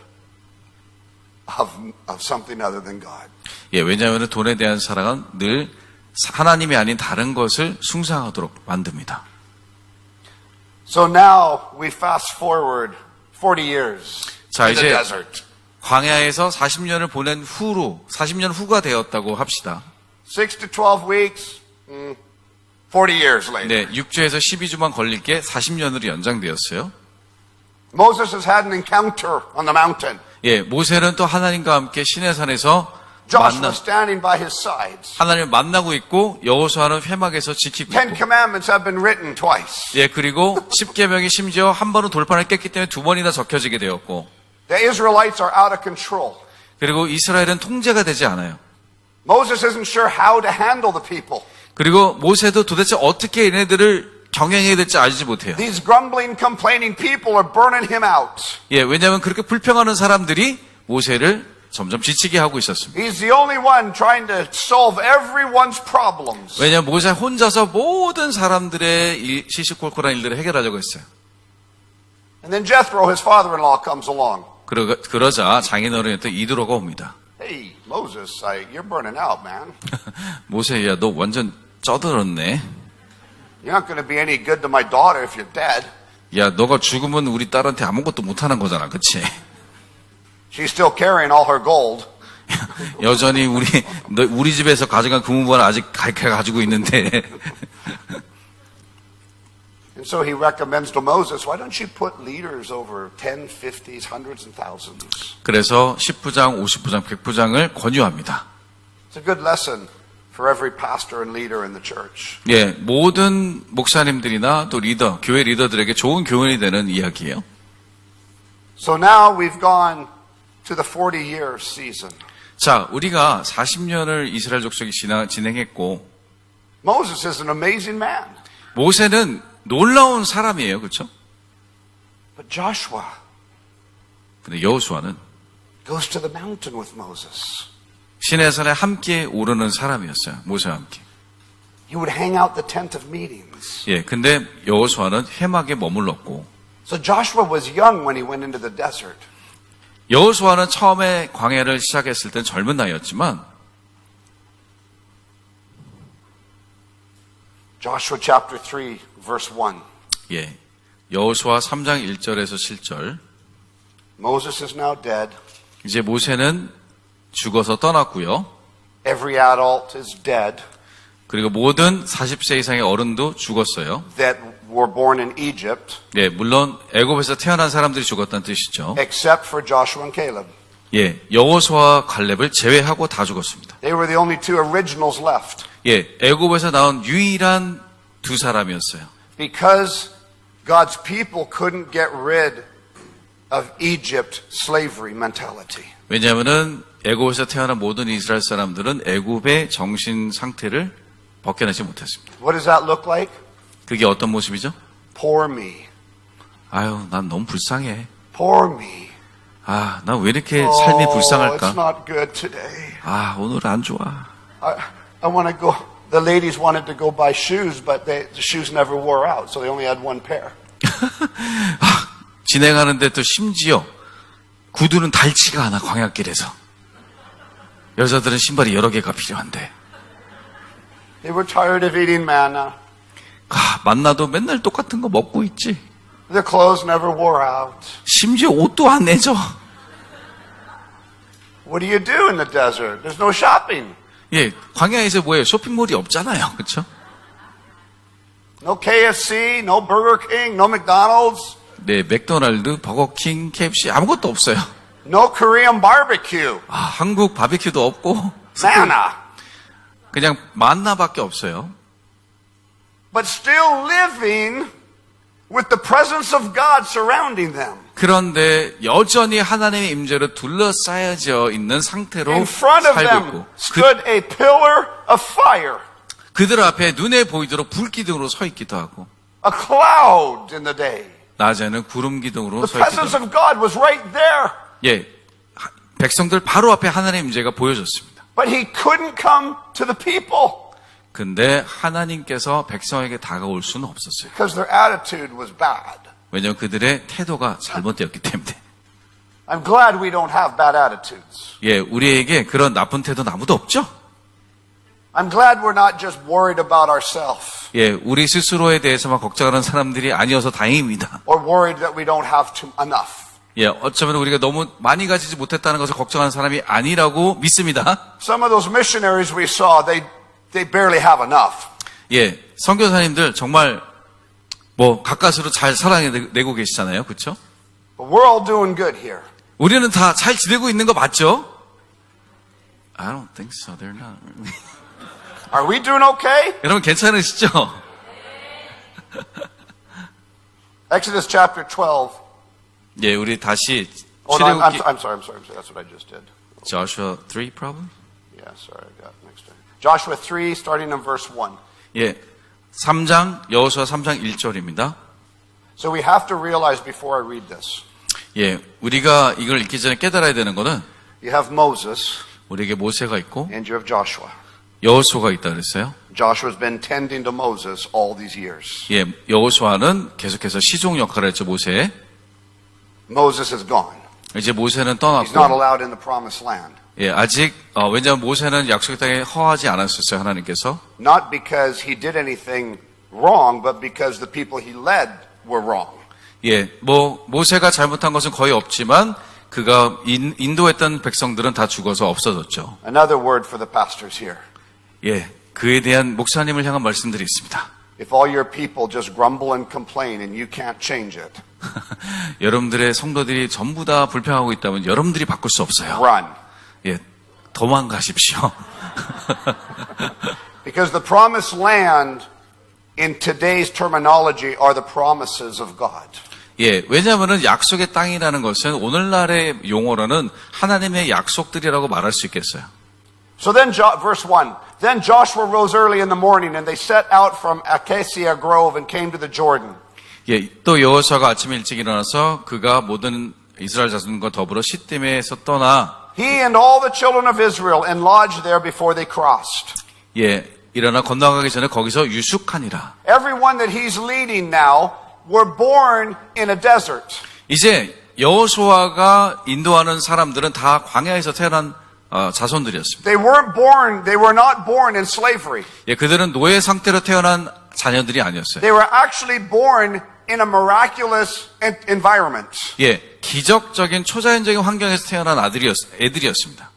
of something other than God. 예, 왜냐하면 돈에 대한 사랑은 늘 하나님이 아닌 다른 것을 숭상하도록 만듭니다. So now we fast forward 40 years 자, in the 이제 desert. 광야에서 40년을 보낸 후로 40년 후가 되었다고 합시다. 6 to 12 weeks, 40 years later. 네, 6주에서 12주만 걸릴 게 40년으로 연장되었어요. Moses has had an encounter on the mountain. 예, 모세는 또 하나님과 함께 시내산에서 Joshua standing by his sides. 하나님을 만나고 있고 여호수아는 회막에서 지키고 Ten 있고. commandments have been written twice. 예, 그리고 10계명이 심지어 한 번은 돌판을 깼기 때문에 2번이나 적혀지게 되었고. The Israelites are out of control. 그리고 이스라엘은 통제가 되지 않아요. Moses isn't sure how to handle the people. 그리고 모세도 도대체 어떻게 얘네들을 경영해야 될지 알지 못해요. These grumbling, complaining people are burning him out. 예, 왜냐하면 그렇게 불평하는 사람들이 모세를 점점 지치게 하고 있었습니다. He's the only one trying to solve everyone's problems. 왜냐하면 모세 혼자서 모든 사람들의 시시콜콜한 일들을 해결하려고 했어요. And then Jethro, his father-in-law, comes along. 그러자 장인어른이었던 이드로가 옵니다. Hey, Moses, you're burning out, man. 모세야, 너 완전 쩌들었네. You're not going to be any good to my daughter if you're dead. 야, 너가 죽으면 우리 딸한테 아무것도 못하는 거잖아, 그치? She's still carrying all her gold. 여전히 우리 집에서 가져간 금은보화는 아직 가지고 있는데. And so he recommends to Moses, why don't you put leaders over 10, 50s, hundreds and thousands? 그래서 10부장, 50부장, 100부장을 권유합니다. It's a good lesson for every pastor and leader in the church. 예, 모든 목사님들이나 또 리더, 교회 리더들에게 좋은 교훈이 되는 이야기예요. So now we've gone to the 40-year season. 자, 우리가 40년을 이스라엘 족속이 진행했고, Moses is an amazing man. 모세는 놀라운 사람이에요, 그렇죠? But Joshua 근데 여호수아는 goes to the mountain with Moses. 시내산에 함께 오르는 사람이었어요, 모세와 함께. He would hang out the tent of meetings. 예, 근데 여호수아는 회막에 머물렀고, So Joshua was young when he went into the desert. 여호수아는 처음에 광야를 시작했을 땐 젊은 나이였지만, Joshua chapter 3, verse 1. 예, 여호수아 3장 1절에서 7절. Moses is now dead. 이제 모세는 죽어서 떠났고요. Every adult is dead 그리고 모든 40세 이상의 어른도 죽었어요. that were born in Egypt, 예, 물론 애굽에서 태어난 사람들이 죽었다는 뜻이죠. except for Joshua and Caleb. 예, 여호수아와 갈렙을 제외하고 다 죽었습니다. They were the only two originals left. 예, 애굽에서 나온 유일한 두 사람이었어요. Because God's people couldn't get rid of Egypt slavery mentality. 왜냐하면은 애굽에서 태어난 모든 이스라엘 사람들은 애굽의 정신 상태를 벗겨내지 못했습니다. What does that look like? 그게 어떤 모습이죠? Poor me. 아유, 난 너무 불쌍해. Poor me. 아, 난 왜 이렇게 삶이 It's 불쌍할까? not good today. 아, 오늘 안 좋아. I want to go. The ladies wanted to go buy shoes, but the shoes never wore out, so they only had one pair. 진행하는데 또 심지어 구두는 닳지가 않아, 광야길에서. 여자들은 신발이 여러 개가 필요한데. They were tired of eating manna. 만나도 맨날 똑같은 거 먹고 있지. Their clothes never wore out. 심지어 옷도 안 내줘. What do you do in the desert? There's no shopping. 예, 광야에서 뭐예요? 쇼핑몰이 없잖아요. 그렇죠? No KFC, no Burger King, no McDonald's, 네, 맥도날드, 버거킹, KFC 아무것도 없어요. no Korean barbecue. 한국 바비큐도 없고 Manna. 그냥 만나밖에 없어요. But still living with the presence of God surrounding them. 그런데 여전히 하나님의 임재로 둘러싸여져 있는 상태로 In front of 살고 them 있고 stood a pillar of fire, 그들 앞에 눈에 보이도록 불기둥으로 서 있기도 하고 a cloud in the day. 낮에는 구름 기둥으로 The 서 있기도 presence 하고 of God was right there, 예, 백성들 바로 앞에 하나님의 임재가 보여졌습니다. but he couldn't come to the people 근데 하나님께서 백성에게 다가올 수는 없었어요. because their attitude was bad. 왜냐하면 그들의 태도가 잘못되었기 때문에. I'm glad we don't have bad attitudes. 예, 우리에게 그런 나쁜 태도는 아무도 없죠? I'm glad we're not just worried about ourselves 예, 우리 스스로에 대해서만 걱정하는 사람들이 아니어서 다행입니다. or worried that we don't have enough. 예, 어쩌면 우리가 너무 많이 가지지 못했다는 것을 걱정하는 사람이 아니라고 믿습니다. Some of those missionaries we saw, they barely have enough. 예, 선교사님들 정말 가까스로 잘 살아내고 계시잖아요. 그렇죠? But we're all doing good here. 우리는 다 잘 지내고 있는 거 맞죠? I don't think so. They're not. Are we doing okay? 여러분 괜찮으시죠? Exodus chapter 12. 예, 우리 다시 Oh, no, 출애굽기 I'm sorry. That's what I just did. Joshua 3 probably? Yeah, sorry. I got mixed up. Joshua 3, starting in verse 1. 예. 3장 여호수아 3장 1절입니다. So we have to realize before I read this. 예, 우리가 이걸 읽기 전에 깨달아야 되는 거는 You have Moses 우리에게 모세가 있고 and you have Joshua. 여호수아가 있다 그랬어요. Joshua's been tending to Moses all these years. 예, 여호수아는 계속해서 시종 역할을 했죠, 모세에. Moses is gone. 이제 모세는 He's not 떠났고, allowed in the promised land. 예, 아직 왜냐하면 모세는 약속의 땅에 허하지 않았었어요. 하나님께서. Not because he did anything wrong, but because the people he led were wrong. 예, 모세가 잘못한 것은 거의 없지만 그가 인도했던 백성들은 다 죽어서 없어졌죠. Another word for the pastors here. 예, 그에 대한 목사님을 향한 말씀들이 있습니다. If all your people just grumble and complain and you can't change it, 여러분들의 성도들이 전부 다 불평하고 있다면 여러분들이 바꿀 수 없어요. run. 예, 도망가십시오. Because the promised land, in today's terminology, are the promises of God. 예, 왜냐하면은 약속의 땅이라는 것은 오늘날의 용어로는 하나님의 약속들이라고 말할 수 있겠어요. So then, verse 1, Then Joshua rose early in the morning, and they set out from Acacia Grove and came to the Jordan. 예, 또 여호수아가 아침에 일찍 일어나서 그가 모든 이스라엘 자손과 더불어 시딤에서 떠나 He and all the children of Israel and lodged there before they crossed. 예, 일어나 건너가기 전에 거기서 유숙하니라. Everyone that he's leading now were born in a desert. 이제 여호수아가 인도하는 사람들은 다 광야에서 태어난 자손들이었습니다. They were not born in slavery. 예, 그들은 노예 상태로 태어난 자녀들이 아니었어요. They were actually born in a miraculous environment. 예, 기적적인 초자연적인 환경에서 태어난 애들이었습니다.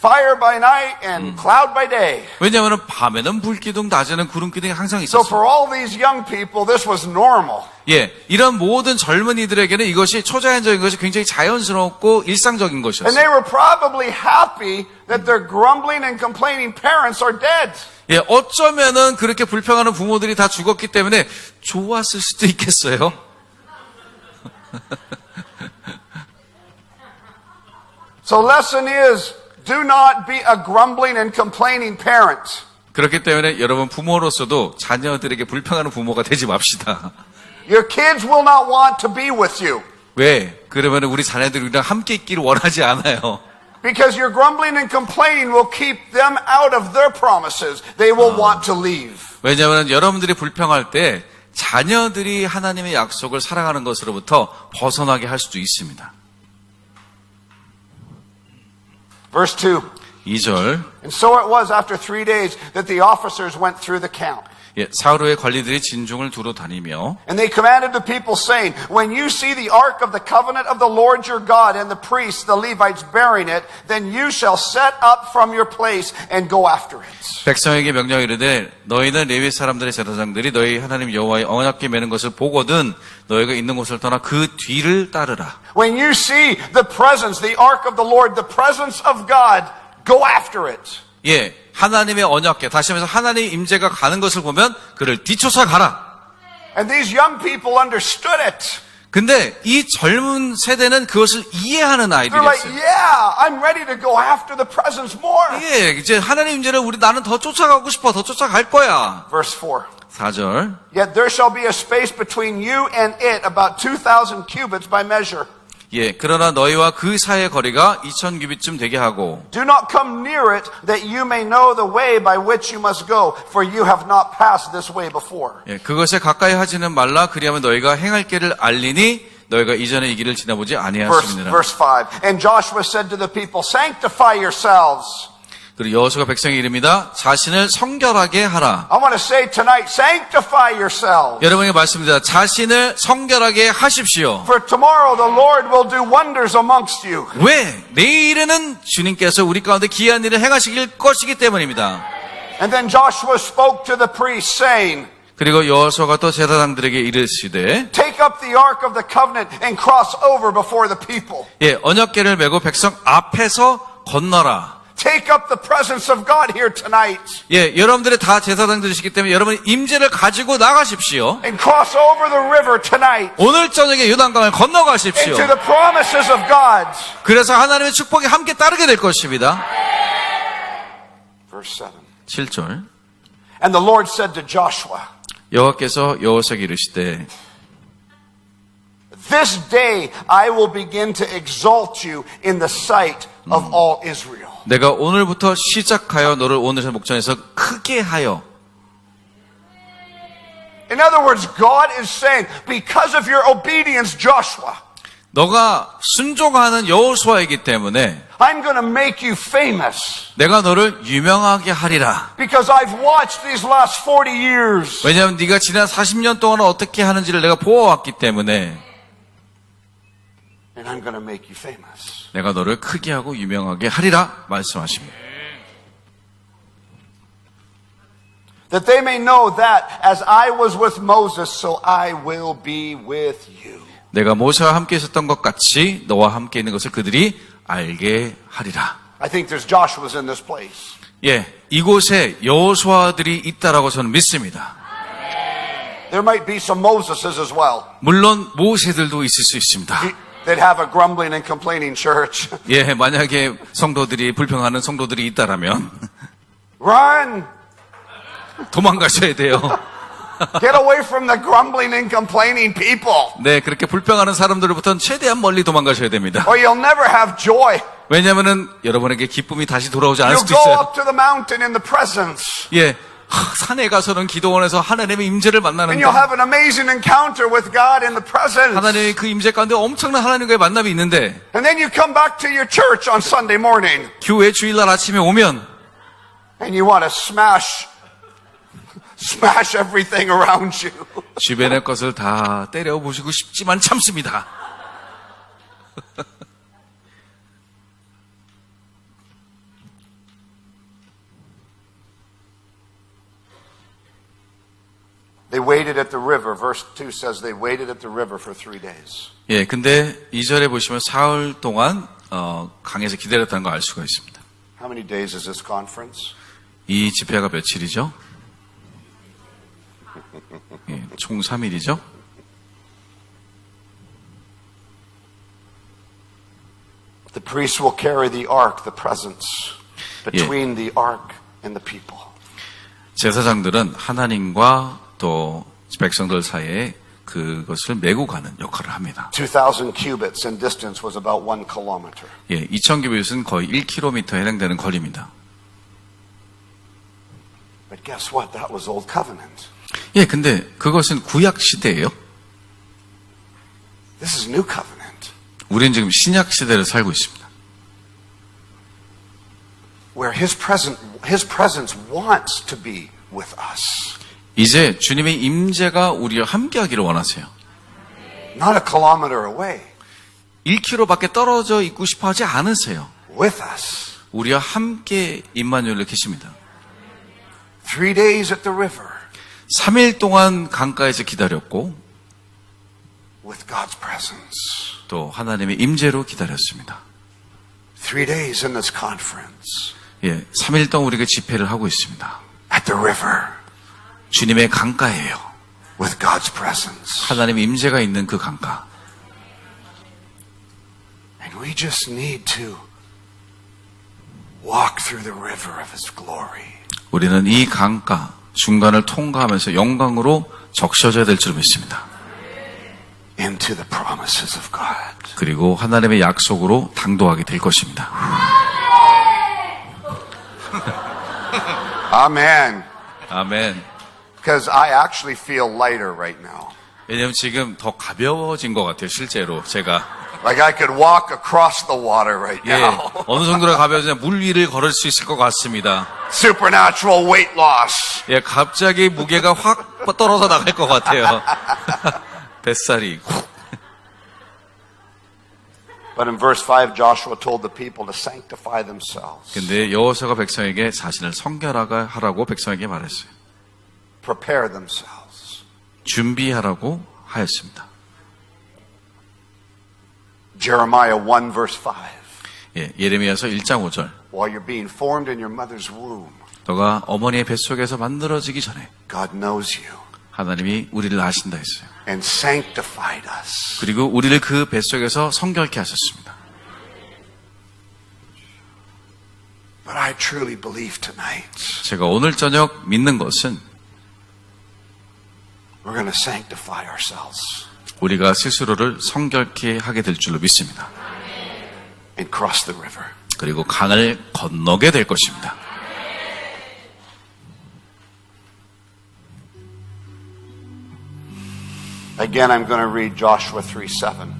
Fire by night and cloud by day. 왜냐하면 밤에는 불기둥, 낮에는 구름기둥이 항상 So 있었어요. for all these young people, this was normal. 예, 이런 모든 젊은이들에게는 이것이 초자연적인 것이 굉장히 자연스럽고 일상적인 And 것이었어요. they were probably happy that their grumbling and complaining parents are dead. 예, 어쩌면은 그렇게 불평하는 부모들이 다 죽었기 때문에 좋았을 수도 있겠어요. So lesson is, do not be a grumbling and complaining parent. 그렇기 때문에 여러분 부모로서도 자녀들에게 불평하는 부모가 되지 맙시다. Your kids will not want to be with you. 왜? 그러면 우리 자녀들이 우리랑 함께 있기를 원하지 않아요. Because your grumbling and complaining will keep them out of their promises. They will want to leave. 왜냐하면 여러분들이 불평할 때 자녀들이 하나님의 약속을 사랑하는 것으로부터 벗어나게 할 수도 있습니다. Verse 2. 2절. And so it was after 3 days that the officers went through the camp. 예, 사울의 관리들이 진중을 두루 다니며 And they commanded the people, saying, When you see the ark of the covenant of the Lord your God and the priests, the Levites, bearing it, then you shall set up from your place and go after it. 백성에게 명령하여 이르되 너희는 레위 사람들의 제사장들이 너희 하나님 여호와의 언약궤 매는 것을 보거든 너희가 있는 곳을 떠나 그 뒤를 따르라. When you see the presence, the ark of the Lord, the presence of God, go after it. 예, 하나님의 언약궤, 다시 말해서 하나님의 임재가 가는 것을 보면 그를 뒤쫓아 가라. And these young people understood it. 근데 이 젊은 세대는 그것을 이해하는 They're like, 아이들이었어요. yeah, I'm ready to go after the presence more. 예, 이제 하나님 임재를 나는 더 쫓아가고 싶어, 더 쫓아갈 거야. Verse 4. 4절. Yet there shall be a space between you and it about 2,000 cubits by measure. 예, 그러나 너희와 그 사이의 거리가 2000규빗쯤 되게 하고 Do not come near it, that you may know the way by which you must go, for you have not passed this way before. 예, 그것에 가까이 하지는 말라 그리하면 너희가 행할 길을 알리니 너희가 이전에 이 길을 지나보지 아니하였음이니라. Verse 5. And Joshua said to the people, Sanctify yourselves. 그리고 여호수아가 백성에게 이릅니다. 자신을 성결하게 하라. I want to say tonight, sanctify yourselves. 여러분에게 말씀드립니다. 자신을 성결하게 하십시오. For tomorrow the Lord will do wonders amongst you. 왜? 내일에는 주님께서 우리 가운데 기이한 일을 행하시길 것이기 때문입니다. And then Joshua spoke to the priests, saying, 그리고 여호수아가 또 제사장들에게 이르시되 Take up the ark of the covenant and cross over before the people. 예, 언약궤를 메고 백성 앞에서 건너라. Take up the presence of God here tonight 예, 여러분들이 다 제사장들이시기 때문에 여러분이 임재를 가지고 나가십시오. and cross over the river tonight 오늘 저녁에 요단강을 건너가십시오. into the promises of God. 그래서 하나님의 축복이 함께 따르게 될 것입니다. Verse 7절. 7. And the Lord said to Joshua, 여호와께서 여호수아에게 이르시되 This day I will begin to exalt you in the sight of all Israel. 내가 오늘부터 시작하여 너를 오늘의 목전에서 크게 하여. In other words, God is saying, because of your obedience, Joshua, 너가 순종하는 여호수아이기 때문에 I'm going to make you famous 내가 너를 유명하게 하리라. because I've watched these last 40 years. 왜냐하면 네가 지난 40년 동안 어떻게 하는지를 내가 보아왔기 때문에 And I'm going to make you famous. 내가 너를 크게 하고 유명하게 하리라 말씀하십니다. That they may know that as I was with Moses, so I will be with you. 내가 모세와 함께 있었던 것 같이 너와 함께 있는 것을 그들이 알게 하리라. I think there's Joshua's in this place. 예, 이곳에 여호수아들이 있다라고 저는 믿습니다. There might be some Moseses as well. 물론 모세들도 있을 수 있습니다. They'd have a grumbling and complaining church. 예, 만약에 성도들이 불평하는 성도들이 있다라면 Run! 도망가셔야 돼요. Get away from the grumbling and complaining people. 네, 그렇게 불평하는 사람들로부터는 최대한 멀리 도망가셔야 됩니다. Or you'll never have joy. 왜냐하면은 여러분에게 기쁨이 다시 돌아오지 않을 You'll 수도 go 있어요. up to the mountain in the presence. 예, 산에 가서는 기도원에서 하나님의 임재를 And 만나는데 you'll have an amazing encounter with God in the presence. 하나님의 그 임재 가운데 엄청난 하나님과의 만남이 있는데 And then you come back to your church on Sunday morning. 교회 주일날 아침에 오면 And you want to smash everything around you. 주변의 것을 다 때려부수고 싶지만 참습니다. They waited at the river. Verse 2 says they waited at the river for 3 days. 예, 근데 2절에 보시면 사흘 동안 강에서 기다렸다는 걸 알 수가 있습니다. How many days is this conference? 이 집회가 며칠이죠? 예, 총 3일이죠? The priests will carry the ark, the presence, between the ark and the people. 제사장들은 하나님과 또 백성들 사이에 그것을 메고 가는 역할을 합니다. 2,000 cubits in distance was about 1 kilometer. 예, 2,000규빗은 거의 1km에 해당되는 거리입니다. But guess what? That was old covenant. 예, 근데 그것은 구약 시대예요. This is new covenant. 우리는 지금 신약 시대를 살고 있습니다. Where his presence wants to be with us. 이제 주님의 임재가 우리와 함께하기를 원하세요. Not a kilometer away. 1km밖에 떨어져 있고 싶어 하지 않으세요. With us. 우리와 함께 임마누엘로 계십니다. 3 days at the river. 3일 동안 강가에서 기다렸고 With God's presence. 또 하나님의 임재로 기다렸습니다. 3 days in this conference. 예, 3일 동안 우리가 집회를 하고 있습니다. At the river. 주님의 강가예요. With God's presence. 하나님의 임재가 있는 그 강가. And we just need to walk through the river of his glory. 우리는 이 강가 중간을 통과하면서 영광으로 적셔져야 될 줄 믿습니다. Into the promises of God. 그리고 하나님의 약속으로 당도하게 될 것입니다. Amen. 아멘. Because I actually feel lighter right now. 왜냐하면 지금 더 가벼워진 것 같아요. 실제로 제가 Like I could walk across the water right 예, now. 어느 정도로 가벼워지냐 물 위를 걸을 수 있을 것 같습니다. Supernatural weight loss. 예, 갑자기 무게가 확 떨어져 나갈 것 같아요. 뱃살이. But in verse 5, Joshua told the people to sanctify themselves. 근데 여호수아가 백성에게 자신을 성결하라고 백성에게 말했어요. Prepare themselves. 준비하라고 하였습니다. Jeremiah 1 verse 5. 예, 예레미야서 1장 5절. While you're being formed in your mother's womb, 너가 어머니의 뱃속에서 만들어지기 전에 God knows you 하나님이 우리를 아신다 했어요. and sanctified us. 그리고 우리를 그 뱃속에서 성결케 하셨습니다. But I truly believe tonight 제가 오늘 저녁 믿는 것은 we're going to sanctify ourselves 우리가 스스로를 성결케 하게 될 줄로 믿습니다. and cross the river. 그리고 강을 건너게 될 것입니다. Again, I'm going to read Joshua 3:7.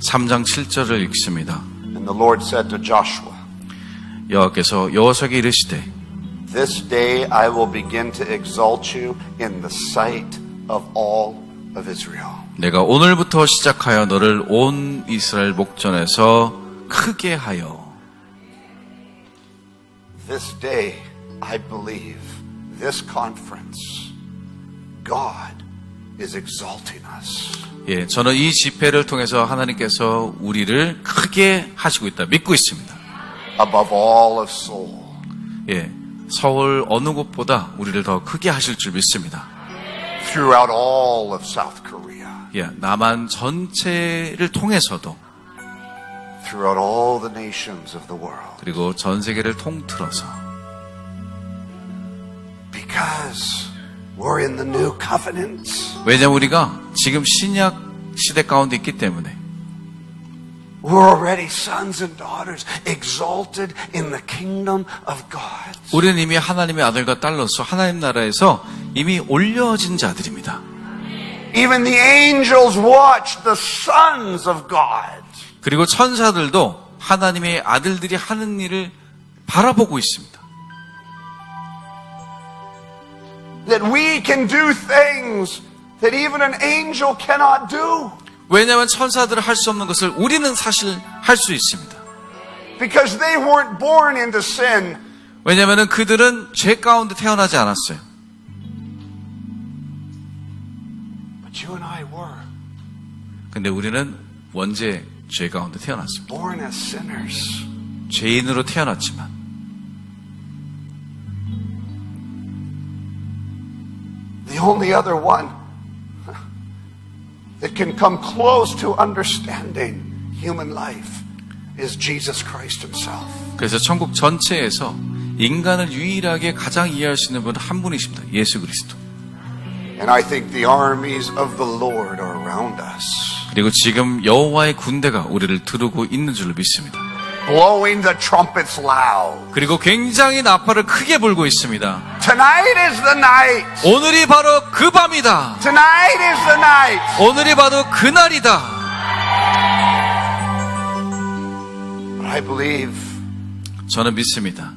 3장 7절을 읽습니다. And the Lord said to Joshua, 여호와께서 여호수아에게 이르시되 This day I will begin to exalt you in the sight of all of Israel. 내가 오늘부터 시작하여 너를 온 이스라엘 목전에서 크게 하여. This day, I believe, this conference, God is exalting us. 예, 저는 이 집회를 통해서 하나님께서 우리를 크게 하시고 있다 믿고 있습니다. Above all of Seoul. 예, 서울 어느 곳보다 우리를 더 크게 하실 줄 믿습니다. Throughout all of South Korea. 예, 남한 전체를 통해서도 Throughout all the nations of the world. 그리고 전 세계를 통틀어서 Because we're in the new covenant. 왜냐하면 우리가 지금 신약 시대 가운데 있기 때문에 We're already sons and daughters exalted in the kingdom of God. 우리는 이미 하나님의 아들과 딸로서 하나님 나라에서 이미 올려진 자들입니다. Even the angels watch the sons of God. 그리고 천사들도 하나님의 아들들이 하는 일을 바라보고 있습니다. That we can do things that even an angel cannot do. 왜냐하면 천사들은 할 수 없는 것을 우리는 사실 할 수 있습니다. Because they weren't born into sin. 왜냐하면 그들은 죄 가운데 태어나지 않았어요. But you and I were. 근데 우리는 원죄 죄 가운데 태어났습니다. Born as sinners. 죄인으로 태어났지만 The only other one that can come close to understanding human life is Jesus Christ himself. 그래서 천국 전체에서 인간을 유일하게 가장 이해할 수 있는 분은 한 분이십니다. 예수 그리스도. And I think the armies of the Lord are around us. 그리고 지금 여호와의 군대가 우리를 두르고 있는 줄로 믿습니다. Blowing the trumpets loud. 그리고 굉장히 나팔을 크게 불고 있습니다. Tonight is the night. 오늘이 바로 그 밤이다. Tonight is the night. 오늘이 바로 그날이다. But I believe 저는 믿습니다.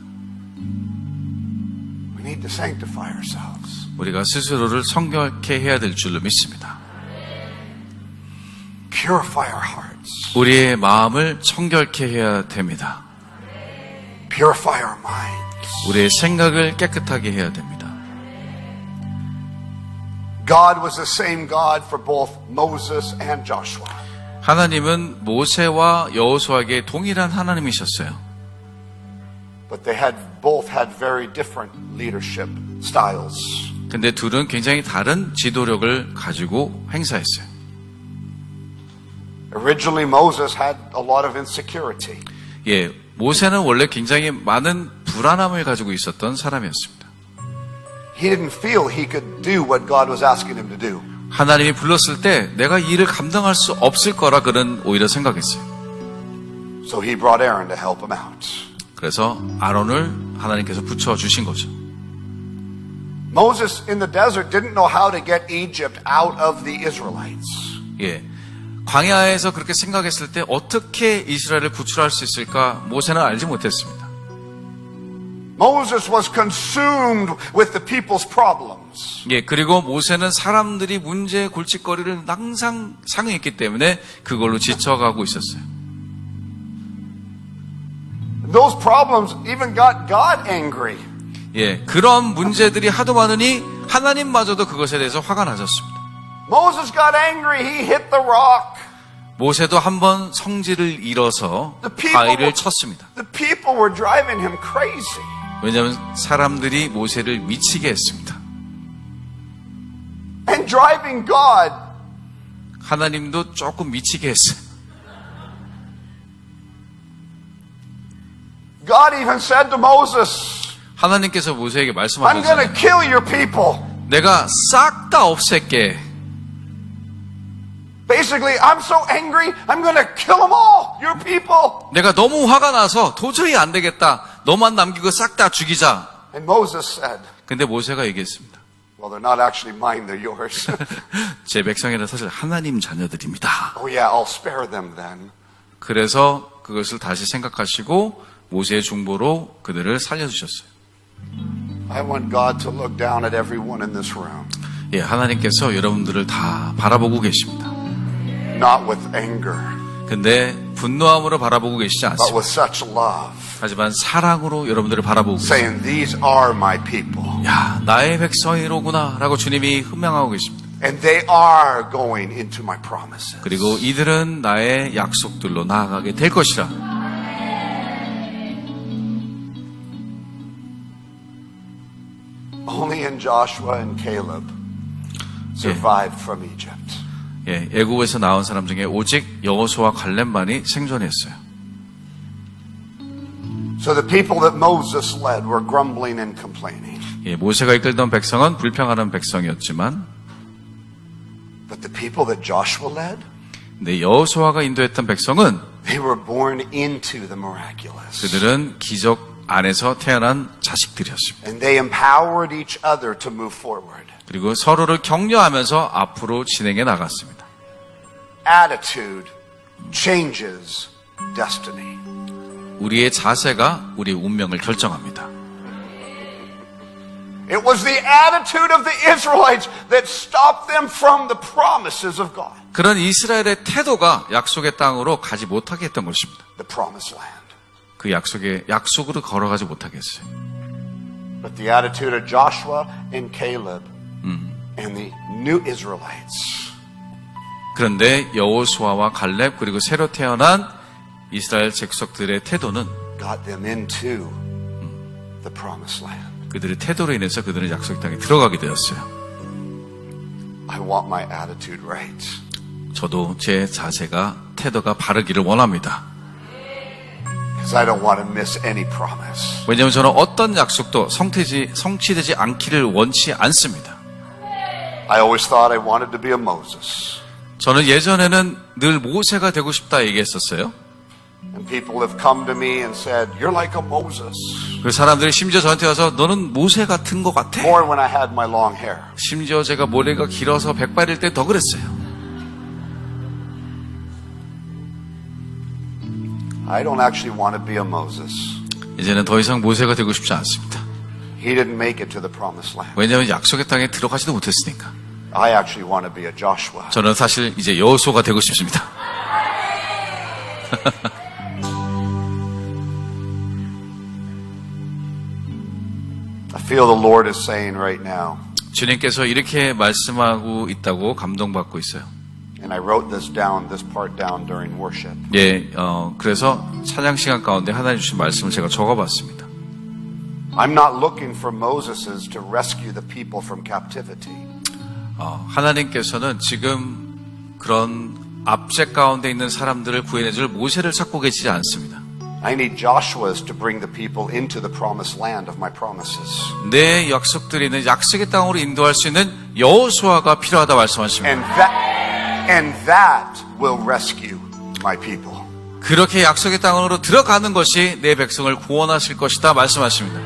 we need to sanctify ourselves. 우리가 스스로를 성결케 해야 될 줄로 믿습니다. Purify our hearts. 우리의 마음을 청결케 해야 됩니다. Purify our minds. 우리의 생각을 깨끗하게 해야 됩니다. God was the same God for both Moses and Joshua. 하나님은 모세와 여호수아에게 동일한 하나님이셨어요. But they had both had very different leadership styles. 근데 둘은 굉장히 다른 지도력을 가지고 행사했어요. Originally Moses had a lot of insecurity. 예, 모세는 원래 굉장히 많은 불안함을 가지고 있었던 사람이었습니다. He didn't feel he could do what God was asking him to do. 하나님이 불렀을 때 내가 이 일을 감당할 수 없을 거라 그는 오히려 생각했어요. So he brought Aaron to help him out. 그래서 아론을 하나님께서 붙여주신 거죠. Moses in the desert didn't know how to get Egypt out of the Israelites. 예, 광야에서 그렇게 생각했을 때 어떻게 이스라엘을 구출할 수 있을까 모세는 알지 못했습니다. Moses was consumed with the people's problems. 예, 그리고 모세는 사람들이 문제 골칫거리를 항상 상응했기 때문에 그걸로 지쳐가고 있었어요. Those problems even got God angry. 예, 그런 문제들이 하도 많으니 하나님마저도 그것에 대해서 화가 나셨습니다. Moses got angry. He hit the rock. 모세도 한번 성질을 잃어서 바위를 쳤습니다. The people were driving him crazy. 왜냐하면 사람들이 모세를 미치게 했습니다. And driving God. 하나님도 조금 미치게 했어요. God even said to Moses, 하나님께서 모세에게 I'm 말씀하셨잖아요. going to kill your people. 내가 싹 다 없앨게. Basically, I'm so angry, I'm going to kill them all, your people. 내가 너무 화가 나서 도저히 안 되겠다. 너만 남기고 싹 다 죽이자. And Moses said, 근데 모세가 얘기했습니다. Well, they're not actually mine, they're yours. 제 백성이라 사실 하나님 자녀들입니다. Oh yeah, I'll spare them then. 그래서 그것을 다시 생각하시고 모세의 중보로 그들을 살려주셨어요. I want God to look down at everyone in this room. 예, 하나님께서 여러분들을 다 바라보고 계십니다. Not with anger, 근데 분노함으로 바라보고 계시지 but 않습니다. with such love. 하지만 사랑으로 여러분들을 바라보고 계십니다. Saying, these are my people. 야, 나의 백성이로구나 라고 주님이 훈명하고 계십니다. And they are going into my promises. 그리고 이들은 나의 약속들로 나아가게 될 것이라. Only in Joshua and Caleb survived from Egypt. 예, 애굽에서 나온 사람 중에 오직 여호수아와 갈렙만이 생존했어요. So the people that Moses led were grumbling and complaining. 예, 모세가 이끌던 백성은 불평하는 백성이었지만, But the people that Joshua led, 근데 여호수아가 인도했던 백성은 they were born into the miraculous. 그들은 기적 안에서 태어난 자식들이었습니다. And they empowered each other to move forward. 그리고 서로를 격려하면서 앞으로 진행해 나갔습니다. Attitude changes destiny. 우리의 자세가 우리의 운명을 결정합니다. It was the attitude of the Israelites that stopped them from the promises of God. 그런 이스라엘의 태도가 약속의 땅으로 가지 못하게 했던 것입니다. The promised land. 그 약속으로 걸어가지 못하게 했어요. But the attitude of Joshua and Caleb and the new Israelites. 그런데 여호수아와 갈렙 그리고 새로 태어난 이스라엘 족속들의 태도는 got them into the promised land. 그들의 태도로 인해서 그들은 약속 땅에 들어가게 되었어요. I want my attitude right. 저도 제 자세가 태도가 바르기를 원합니다. Because I don't want to miss any promise. 왜냐하면 저는 어떤 약속도 성취되지 않기를 원치 않습니다. I always thought I wanted to be a Moses. 저는 예전에는 늘 모세가 되고 싶다 얘기했었어요. And people have come to me and said, you're like a Moses. 그 사람들이 심지어 저한테 와서 너는 모세 같은 것 같아. More when I had my long hair. 심지어 제가 머리가 길어서 백발일 때 더 그랬어요. I don't actually want to be a Moses. 이제는 더 이상 모세가 되고 싶지 않습니다. He didn't make it to the promised land. 왜냐하면 약속의 땅에 들어가지도 못했으니까. I actually want to be a Joshua. 저는 사실 이제 여호수아가 되고 싶습니다. I feel the Lord is saying right now, 주님께서 이렇게 말씀하고 있다고 감동받고 있어요. and I wrote this part down during worship. 예, 그래서 찬양 시간 가운데 하나님 주신 말씀을 제가 적어봤습니다. I'm not looking for Moseses to rescue the people from captivity. 하나님께서는 지금 그런 압제 가운데 있는 사람들을 구해내줄 모세를 찾고 계시지 않습니다. I need Joshuas to bring the people into the promised land of my promises. 내 약속들이 있는 약속의 땅으로 인도할 수 있는 여호수아가 필요하다 말씀하십니다. And that will rescue my people. 그렇게 약속의 땅으로 들어가는 것이 내 백성을 구원하실 것이다 말씀하십니다.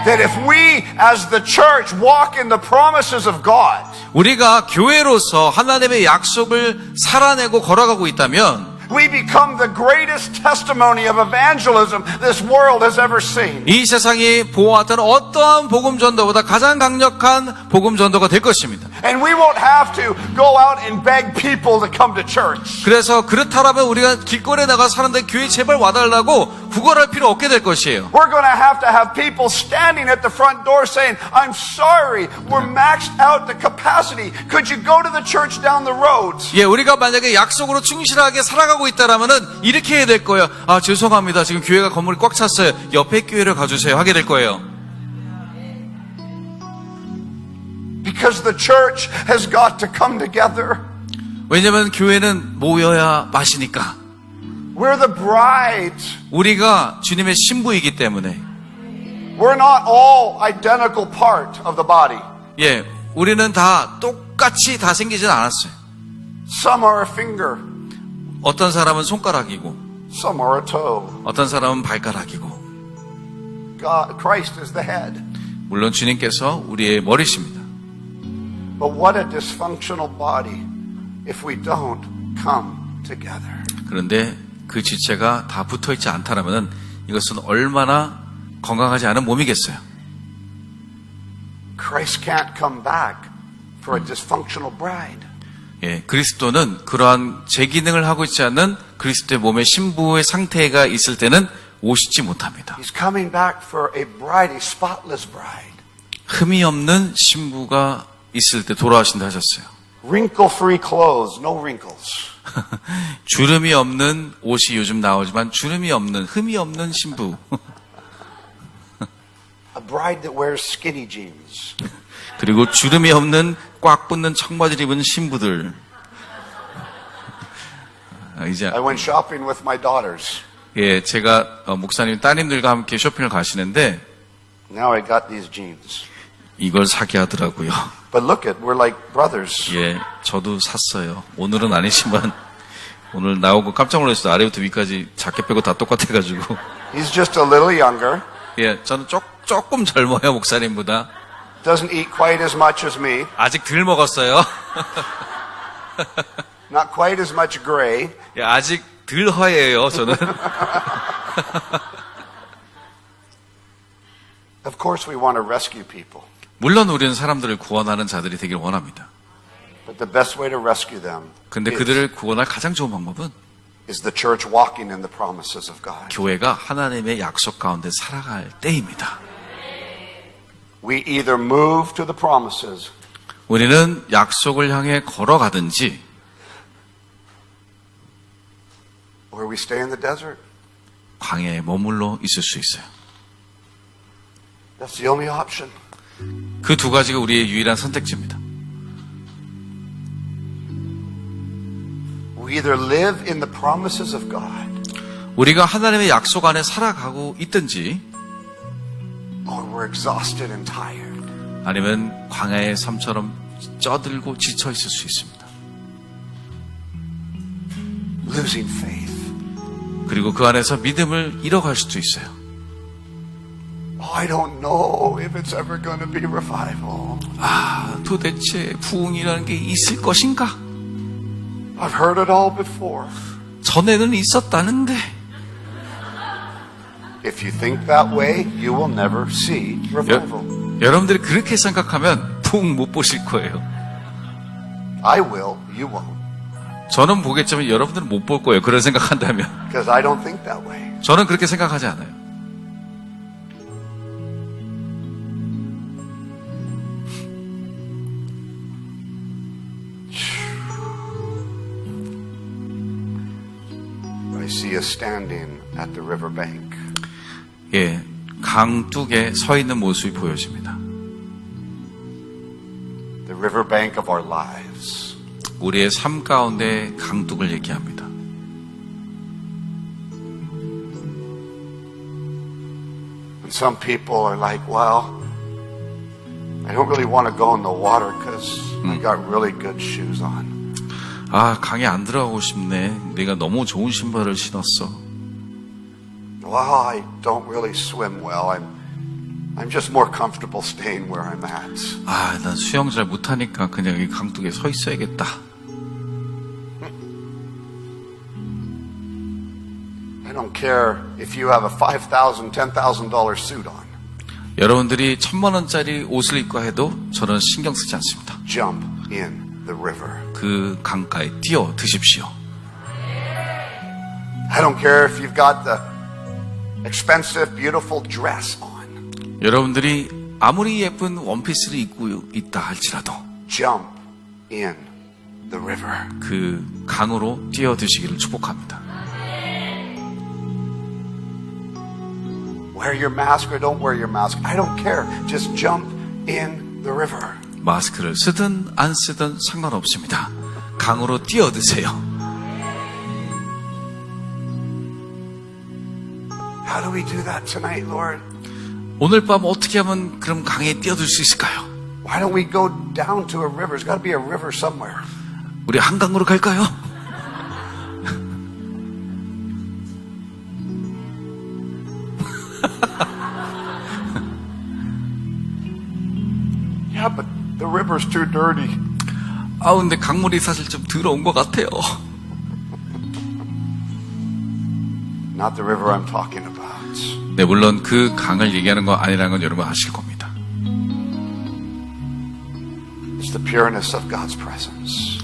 That if we as the church walk in the promises of God, 우리가 교회로서 하나님의 약속을 살아내고 걸어가고 있다면 we become the greatest testimony of evangelism this world has ever seen. 이 세상이 보았던 어떠한 복음 전도보다 가장 강력한 복음 전도가 될 것입니다. And we won't have to go out and beg people to come to church. 그래서 그렇다라면 우리가 길거리에 나가 사는데 교회 제발 와달라고 구걸할 필요 없게 될 것이에요. We're going to have people standing at the front door saying, I'm sorry, we're maxed out the capacity. Could you go to the church down the road? 예, 우리가 만약에 약속으로 충실하게 살아가고 있다라면은 이렇게 해야 될 거예요. 아, 죄송합니다. 지금 교회가 건물이 꽉 찼어요. 옆에 교회를 가주세요. 하게 될 거예요. Because the church has got to come together. 왜냐면 교회는 모여야 마시니까. We're the bride. 우리가 주님의 신부이기 때문에. We're not all identical part of the body. 예, 우리는 다 똑같이 다 생기진 않았어요. Some are a finger. 어떤 사람은 손가락이고, Some are a toe. 어떤 사람은 발가락이고. God, Christ is the head. 물론 주님께서 우리의 머리십니다. But what a dysfunctional body if we don't come together. 그런데 그 지체가 다 붙어있지 않다라면 이것은 얼마나 건강하지 않은 몸이겠어요. Christ can't come back for a dysfunctional bride. 예, 그리스도는 그러한 제 기능을 하고 있지 않는 그리스도의 몸의 신부의 상태가 있을 때는 오시지 못합니다. He's coming back for a bride, a spotless bride. 흠이 없는 신부가 있을 때 돌아오신다 하셨어요. Wrinkle-free clothes, no wrinkles. 주름이 없는 옷이 요즘 나오지만 주름이 없는, 흠이 없는 신부. A bride that wears skinny jeans. 그리고 주름이 없는 꽉 붙는 청바지를 입은 신부들. 이제 I went shopping with my daughters. 예, 제가 목사님 따님들과 함께 쇼핑을 가시는데 Now I got these jeans. 이걸 사게 하더라고요. But look at, we're like brothers. 예, 저도 샀어요. 오늘은 아니지만 오늘 나오고 깜짝 놀랐어요. 아래부터 위까지 자켓 빼고 다 똑같아가지고. He's just a little younger. 예, 저는 조금 젊어요, 목사님보다. Doesn't eat quite as much as me. 아직 덜 먹었어요. Not quite as much gray. 예, 아직 덜 허예요, 저는. Of course we want to rescue people. 물론 우리는 사람들을 구원하는 자들이 되길 원합니다. But the best way to rescue them 근데 그들을 구원할 가장 좋은 방법은 is the church walking in the promises of God. 교회가 하나님의 약속 가운데 살아갈 때입니다. We either move to the promises 우리는 약속을 향해 걸어가든지 or we stay in the desert. 광야에 머물러 있을 수 있어요. That's the only option. 그 두 가지가 우리의 유일한 선택지입니다. We either live in the promises of God 우리가 하나님의 약속 안에 살아가고 있든지 or we're exhausted and tired. 아니면 광야의 삶처럼 쪄들고 지쳐 있을 수 있습니다. Losing faith. 그리고 그 안에서 믿음을 잃어갈 수도 있어요. I don't know if it's ever going to be revival. 아, 도대체 부흥이라는 게 있을 것인가? I've heard it all before. 전에는 있었다는데. If you think that way, you will never see revival. 여러분들이 그렇게 생각하면 부흥 못 보실 거예요. I will, you won't. 저는 보겠지만 여러분들은 못 볼 거예요. 그런 생각한다면. Because I don't think that way. 저는 그렇게 생각하지 않아요. I see us standing at the riverbank. 예, 강둑에 서 있는 모습이 보여집니다. The riverbank of our lives. 우리의 삶 가운데 강둑을 얘기합니다. And some people are like, well, I don't really want to go in the water because I got really good shoes on. 아, 강에 안 들어가고 싶네. 내가 너무 좋은 신발을 신었어. Well, I don't really swim well. I'm just more comfortable staying where I'm at. 아, 난 수영 잘 못하니까 그냥 이 강둑에 서 있어야겠다. I don't care if you have a $5,000, $10,000 suit on. 여러분들이 1,000,000원짜리 옷을 입고 해도 저는 신경 쓰지 않습니다. Jump in the river. 그 강가에 뛰어 드십시오. I don't care if you've got the expensive, beautiful dress on. 여러분들이 아무리 예쁜 원피스를 입고 있다 할지라도 Jump in the river. 그 강으로 뛰어 드시기를 축복합니다. Wear your mask or don't wear your mask. I don't care. Just jump in the river. 마스크를 쓰든 안 쓰든 상관없습니다. 강으로 뛰어드세요. How do we do that tonight, Lord? 오늘 밤 어떻게 하면 그럼 강에 뛰어들 수 있을까요? Why don't we go down to a river? There's got to be a river somewhere. 우리 한강으로 갈까요? Yeah, but the river river's too dirty. 근데 강물이 사실 좀 더러운 것 같아요. Not the river I'm talking about. 네, 물론 그 강을 얘기하는 거 아니라는 건 여러분 아실 겁니다. It's the pureness of God's presence.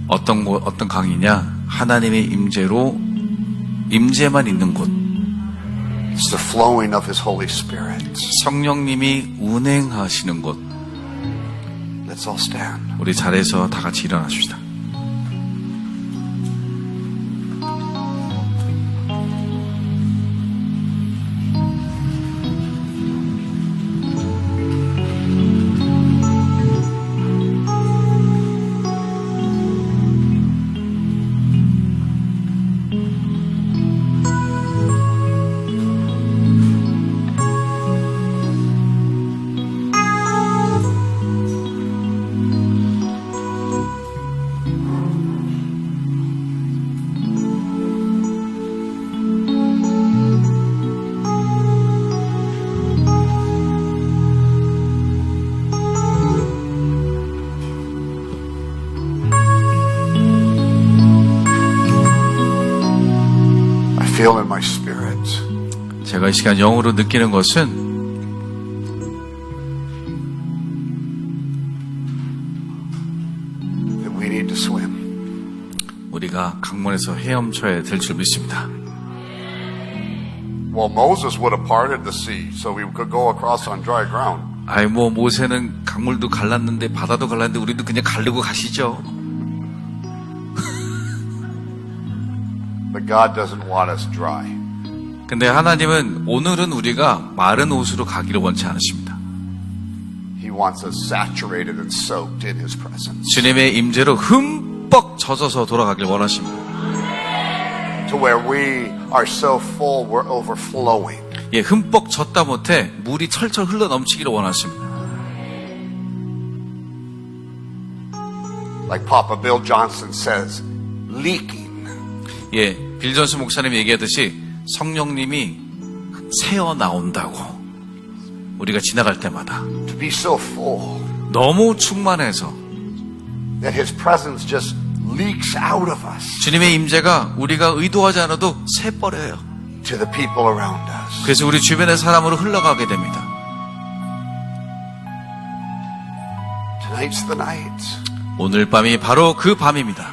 어떤 강이냐? 하나님의 임재만 있는 곳. It's the flowing of His Holy Spirit. 성령님이 운행하시는 곳. Let's all stand. 우리 자리에서 다 같이 일어나십시다. Feel in my spirit 제가 이 시간 영으로 느끼는 것은 that we need to swim. 우리가 강물에서 헤엄쳐야 될 줄 믿습니다. Well, Moses would have parted the sea so we could go across on dry ground. 모세는 강물도 갈랐는데 바다도 갈랐는데 우리도 그냥 가르고 가시죠. But God doesn't want us dry. 근데 하나님은 오늘은 우리가 마른 옷으로 가기를 원치 않으십니다. He wants us saturated and soaked in His presence. 주님의 임재로 흠뻑 젖어서 돌아가길 원하십니다. To where we are so full, we're overflowing. 예, 흠뻑 젖다 못해 물이 철철 흘러 넘치기를 원하십니다. Like Papa Bill Johnson says, leaking. 예, 빌 존스 목사님이 얘기하듯이 성령님이 새어 나온다고 우리가 지나갈 때마다 To be so full 너무 충만해서 that His presence just leaks out of us 주님의 임재가 우리가 의도하지 않아도 새버려요. to the people around us. 그래서 우리 주변의 사람으로 흘러가게 됩니다. Tonight's the night 오늘 밤이 바로 그 밤입니다.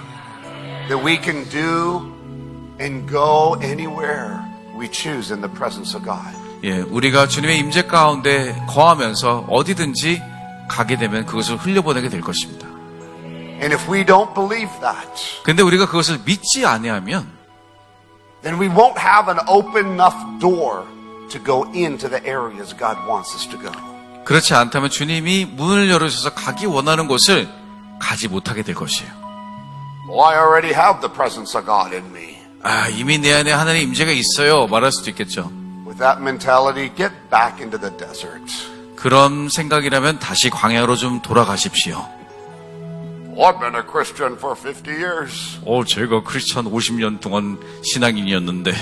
that we can do and go anywhere we choose in the presence of God. 예, 우리가 주님의 임재 가운데 거하면서 어디든지 가게 되면 그것을 흘려보내게 될 것입니다. And if we don't believe that, 근데 우리가 그것을 믿지 아니하면 then we won't have an open enough door to go into the areas God wants us to go. 그렇지 않다면 주님이 문을 열어주셔서 가기 원하는 곳을 가지 못하게 될 것이에요. Well, I already have the presence of God in me. 이미 내 안에 하나님의 임재가 있어요. 말할 수도 있겠죠. With that mentality, get back into the desert. 그런 생각이라면 다시 광야로 좀 돌아가십시오. Well, I've been a Christian for 50 years. 제가 크리스천 50년 동안 신앙인이었는데.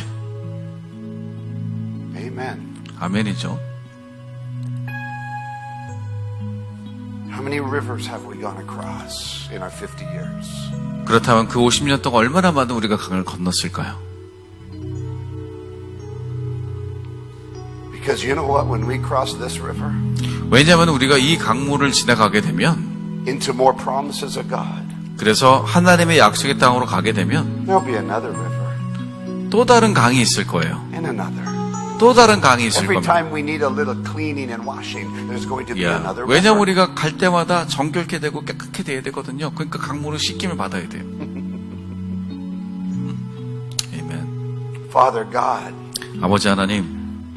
Amen. 아멘이죠. How many rivers have we gone across in our 50 years? 그렇다면 그 50년 동안 얼마나 많은 우리가 강을 건넜을까요? Because you know what? When we cross this river 왜냐하면 우리가 이 강물을 지나가게 되면 into more promises of God, 그래서 하나님의 약속의 땅으로 가게 되면 there'll be another river 또 다른 강이 있을 거예요. and another. 또 다른 강이 있을 Every 겁니다. time we need a little cleaning and washing, there's going to be another 왜냐면 river. 우리가 갈 때마다 정결케 되고 깨끗게 돼야 되거든요. 그러니까 강물을 씻김을 받아야 돼요. 아멘. Father God, 아버지 하나님,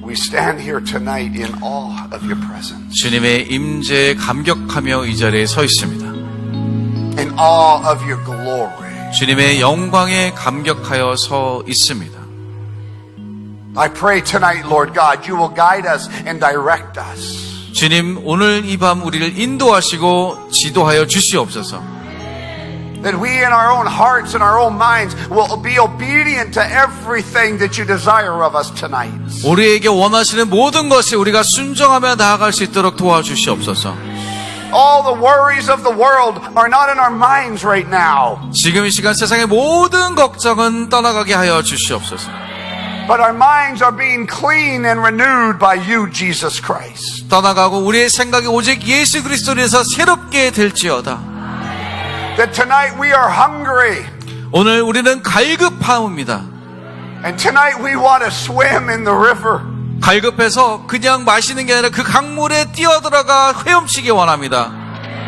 we stand here tonight in awe of your presence, 주님의 임재에 감격하며 이 자리에 서 있습니다. in awe of your glory. 주님의 영광에 감격하여 서 있습니다. I pray tonight, Lord God, you will guide us and direct us. 주님, 오늘 이 밤 우리를 인도하시고 지도하여 주시옵소서. That we in our own hearts and our own minds will be obedient to everything that you desire of us tonight. 우리에게 원하시는 모든 것에 우리가 순종하며 나아갈 수 있도록 도와주시옵소서. All the worries of the world are not in our minds right now. 지금 이 시간 세상의 모든 걱정은 떠나가게 하여 주시옵소서. But our minds are being cleaned and renewed by you, Jesus Christ. 떠나가고 우리의 생각이 오직 예수 그리스도에서 새롭게 될지어다. That tonight we are hungry. 오늘 우리는 갈급하옵니다. And tonight we want to swim in the river. 갈급해서 그냥 마시는 게 아니라 그 강물에 뛰어들어가 헤엄치기 원합니다.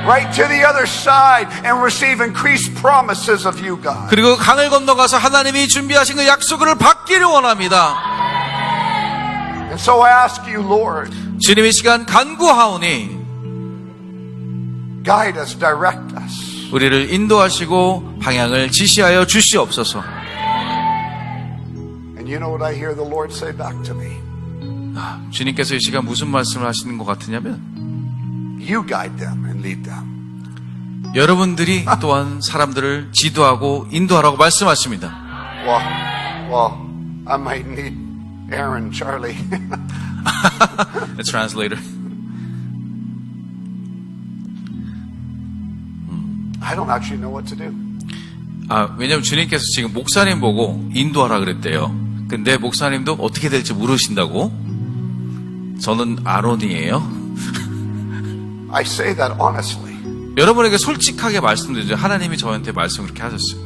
Right to the other side and receive increased promises of you, God. 그리고 강을 건너가서 하나님이 준비하신 그 약속을 받기를 원합니다. And so I ask you, Lord, 주님 이 시간 간구하오니 guide us, direct us. 우리를 인도하시고 방향을 지시하여 주시옵소서. And you know what I hear the Lord say back to me? 주님께서 이 시간 무슨 말씀을 하시는 것 같으냐면 You guide them and lead them. 여러분들이 또한 사람들을 지도하고 인도하라고 말씀하십니다. Well, I might need Aaron, Charlie. The translator. I don't actually know what to do. 왜냐면 주님께서 지금 목사님 보고 인도하라 그랬대요. 근데 목사님도 어떻게 될지 모르신다고. 저는 아론이에요. I say that honestly. 여러분에게 솔직하게 말씀드리죠. 하나님이 저한테 말씀 그렇게 하셨어요.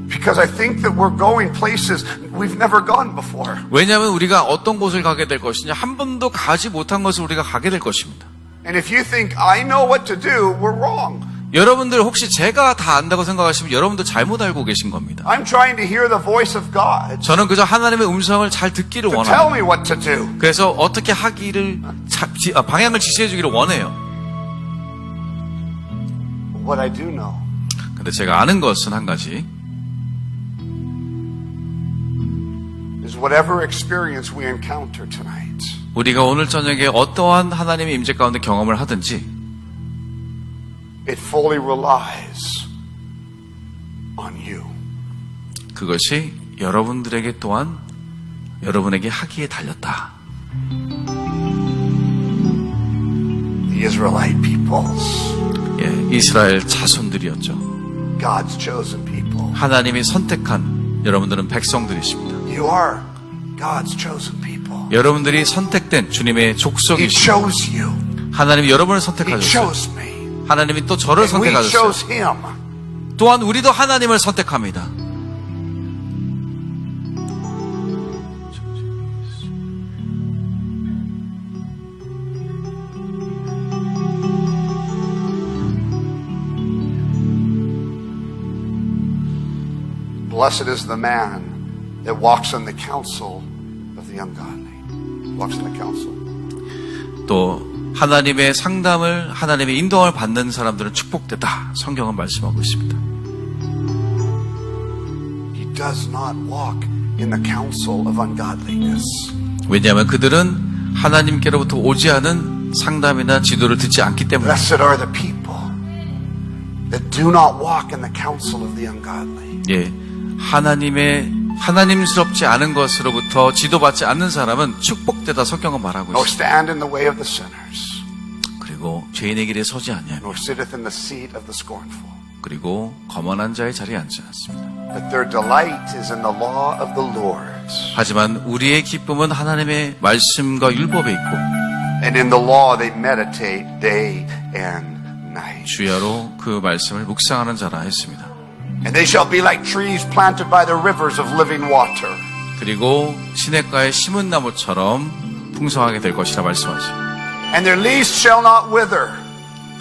Because I think that we're going places we've never gone before. 왜냐하면 우리가 어떤 곳을 가게 될 것이냐, 한 번도 가지 못한 것을 우리가 가게 될 것입니다. And if you think I know what to do, we're wrong. 여러분들 혹시 제가 다 안다고 생각하시면 여러분도 잘못 알고 계신 겁니다. I'm trying to hear the voice of God 저는 그저 하나님의 음성을 잘 듣기를 to tell 원합니다. me what to do. 그래서 어떻게 하기를 방향을 지시해 주기를 원해요. What I do know 근데 제가 아는 것은 한 가지. is whatever experience we encounter tonight, 우리가 오늘 저녁에 어떠한 하나님의 임재 가운데 경험을 하든지 it fully relies on you. 그것이 여러분들에게 또한 여러분에게 하기에 달렸다. The Israelite peoples, 예, 이스라엘 자손들이었죠. God's chosen people. 하나님이 선택한 여러분들은 백성들이십니다. You are God's chosen people. 여러분들이 선택된 주님의 He 족속이십니다. chose you. 하나님이 여러분을 He 선택하셨어요. chose me. 하나님이 또 저를 And we 선택하셨어요. chose him. 또한 우리도 하나님을 선택합니다. Blessed is the man that walks in the counsel of the ungodly. Walks in the counsel. 또 하나님의 상담을 하나님의 인도함을 받는 사람들은 축복되다. 성경은 말씀하고 있습니다. He does not walk in the counsel of ungodliness. 왜냐하면 그들은 하나님께로부터 오지 않은 상담이나 지도를 듣지 않기 때문에. Blessed are the people that do not walk in the counsel of the ungodly. 예, 하나님스럽지 않은 것으로부터 지도받지 않는 사람은 축복되다. 성경은 말하고 Nor 있습니다. stand in the way of the sinners. 그리고 죄인의 길에 서지 아니하며 Nor sitteth in the seat of the scornful. 그리고 거만한 자의 자리에 앉지 않습니다. But their delight is in the law of the Lord. 하지만 우리의 기쁨은 하나님의 말씀과 율법에 있고 And in the law they meditate day and night. 주야로 그 말씀을 묵상하는 자라 했습니다. And they shall be like trees planted by the rivers of living water. 그리고 시냇가에 심은 나무처럼 풍성하게 될 것이라 말씀하죠. And their leaves shall not wither.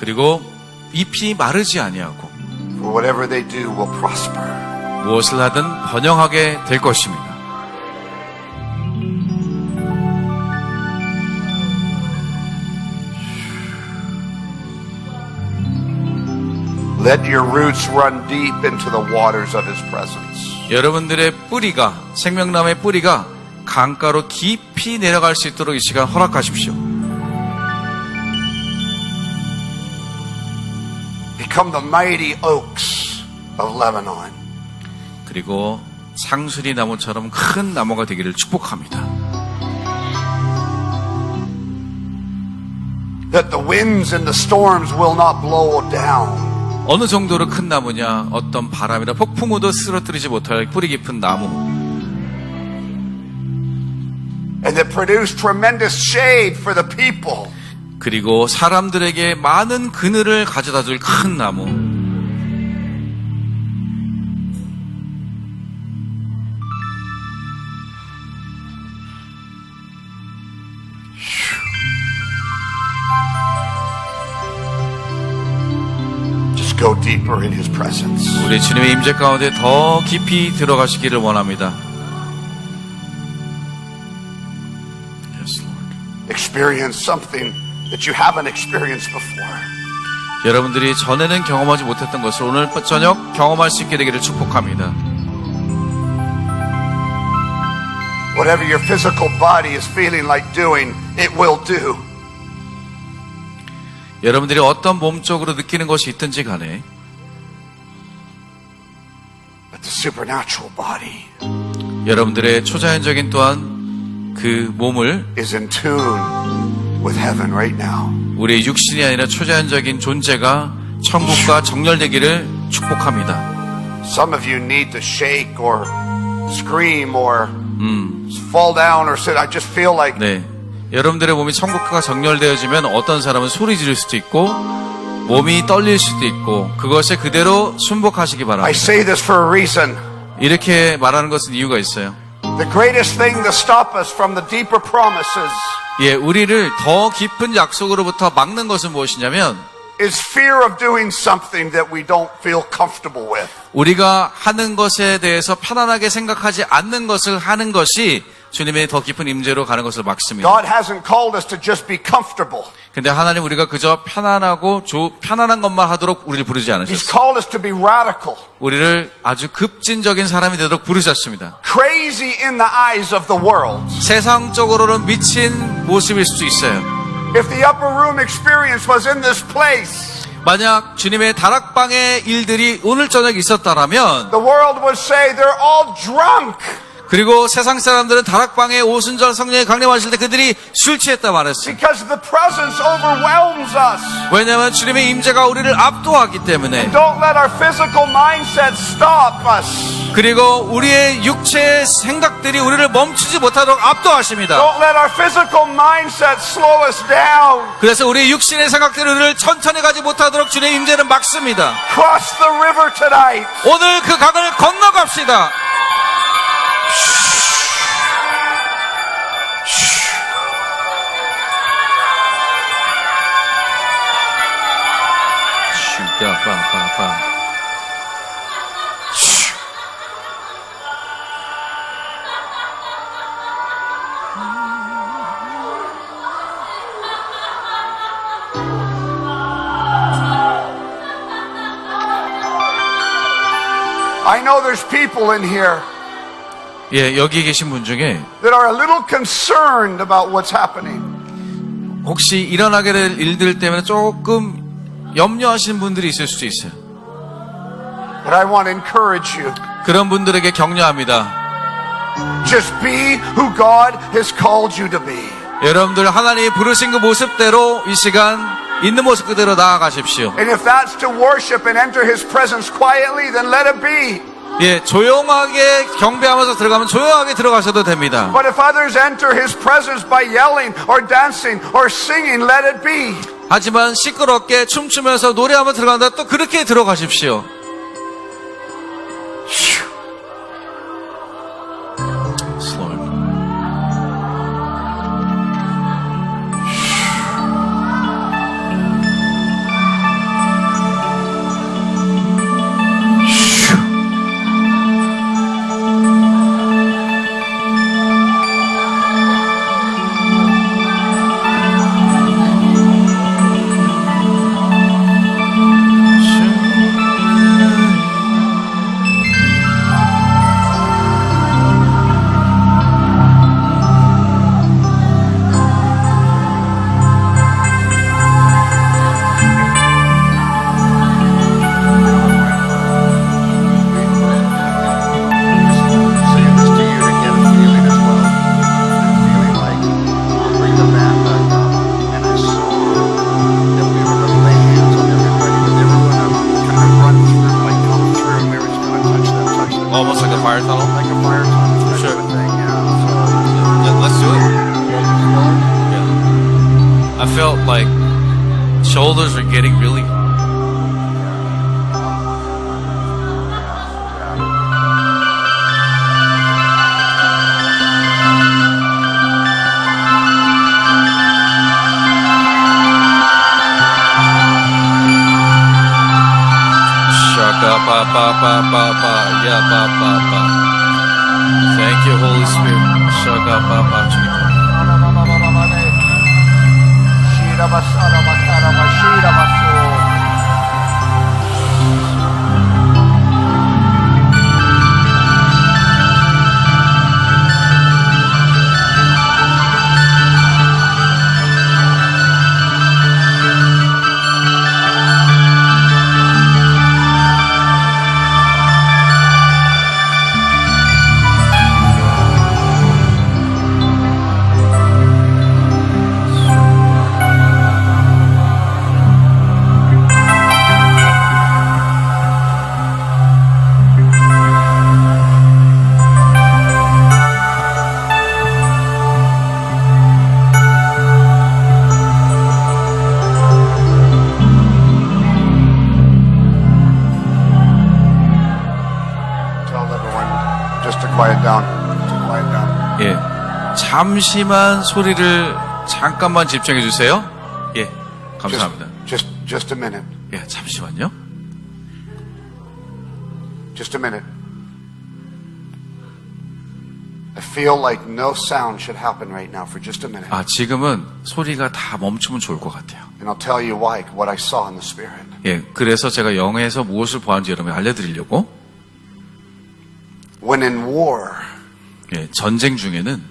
그리고 잎이 마르지 아니하고 For whatever they do will prosper. 무엇을 하든 번영하게 될 것입니다. Let your roots run deep into the waters of His presence. 여러분들의 뿌리가, 생명나무의 뿌리가 강가로 깊이 내려갈 수 있도록 이 시간 허락하십시오. Become the mighty oaks of Lebanon. 그리고 상수리 나무처럼 큰 나무가 되기를 축복합니다. that the winds and the storms will not blow down. 어느 정도로 큰 나무냐? 어떤 바람이나 폭풍우도 쓰러뜨리지 못할 뿌리 깊은 나무. And that produce tremendous shade for the people. 그리고 사람들에게 많은 그늘을 가져다 줄 큰 나무. Go deeper in His presence. 우리 주님의 임재 가운데 더 깊이 들어가시기를 원합니다. Yes, Lord. Experience something that you haven't experienced before. 여러분들이 전에는 경험하지 못했던 것을 오늘 저녁 경험할 수 있게 되기를 축복합니다. Whatever your physical body is feeling like doing, it will do. 여러분들이 어떤 몸적으로 느끼는 것이 있든지 간에 But the supernatural body 여러분들의 초자연적인 또한 그 몸을 is in tune with heaven right now. 우리의 육신이 아니라 초자연적인 존재가 천국과 정렬되기를 축복합니다. Some of you need to shake or scream or fall down or sit. I just feel like 네, 여러분들의 몸이 천국과 정렬되어지면 어떤 사람은 소리 지를 수도 있고 몸이 떨릴 수도 있고 그것에 그대로 순복하시기 I 바랍니다. say this for a reason. 이렇게 말하는 것은 이유가 있어요. The greatest thing to stop us from the deeper promises 예, 우리를 더 깊은 약속으로부터 막는 것은 무엇이냐면 is fear of doing something that we don't feel comfortable with. 우리가 하는 것에 대해서 편안하게 생각하지 않는 것을 하는 것이 주님의 더 깊은 임재로 가는 것을 막습니다. God hasn't called us to just be comfortable. 근데 하나님 우리가 그저 편안하고 편안한 것만 하도록 우리를 부르지 He's 않으셨어요. called us to be radical, 우리를 아주 급진적인 사람이 되도록 부르셨습니다. crazy in the eyes of the world. 세상적으로는 미친 모습일 수도 있어요. If the upper room experience was in this place, 만약 주님의 다락방의 일들이 오늘 저녁 있었다라면 the world would say they're all drunk. 그리고 세상 사람들은 다락방에 오순절 성령이 강림하실 때 그들이 술 취했다 말했어요. Because the presence overwhelms us. 왜냐하면 주님의 임재가 우리를 압도하기 때문에. Don't let our physical mindset stop us. 그리고 우리의 육체의 생각들이 우리를 멈추지 못하도록 압도하십니다. Don't let our physical mindset slow us down. 그래서 우리의 육신의 생각들이 우리를 천천히 가지 못하도록 주님의 임재는 막습니다. Cross the river tonight. 오늘 그 강을 건너갑시다. I know there's people in here 예, 여기 계신 분 중에 that are a little concerned about what's happening. 혹시 일어나게 될 일들 때문에 조금 염려하시는 분들이 있을 수도 있어요. But I want to encourage you. 그런 분들에게 격려합니다. Just be who God has called you to be. 여러분들 하나님이 부르신 그 모습대로 이 시간 있는 모습 그대로 나아가십시오. And if that's to worship and enter His presence quietly, then let it be. 예, 조용하게 경배하면서 들어가면 조용하게 들어가셔도 됩니다. But if others enter His presence by yelling or dancing or singing, let it be. 하지만 시끄럽게 춤추면서 노래하며 들어간다 또 그렇게 들어가십시오. Almost like a fire tunnel. like a fire tunnel type Sure. of a thing. Yeah. Yeah, let's do it. Yeah. I felt like shoulders are getting really. Shaka pa pa pa pa pa ya pa pa pa. Thank you, Holy Spirit. Shaka pa pa. Shira basara makara mashira maso. Tell everyone just to quiet down. To quiet down. 예, 잠시만 소리를 잠깐만 집중해 주세요. 예, 감사합니다. Just a minute. 예, 잠시만요. Just a minute. I feel like no sound should happen right now for just a minute. 아, 지금은 소리가 다 멈추면 좋을 것 같아요. And I'll tell you why, what I saw in the Spirit. 예, 그래서 제가 영에서 무엇을 보았는지 여러분에 알려드리려고. When in war, 예, 전쟁 중에는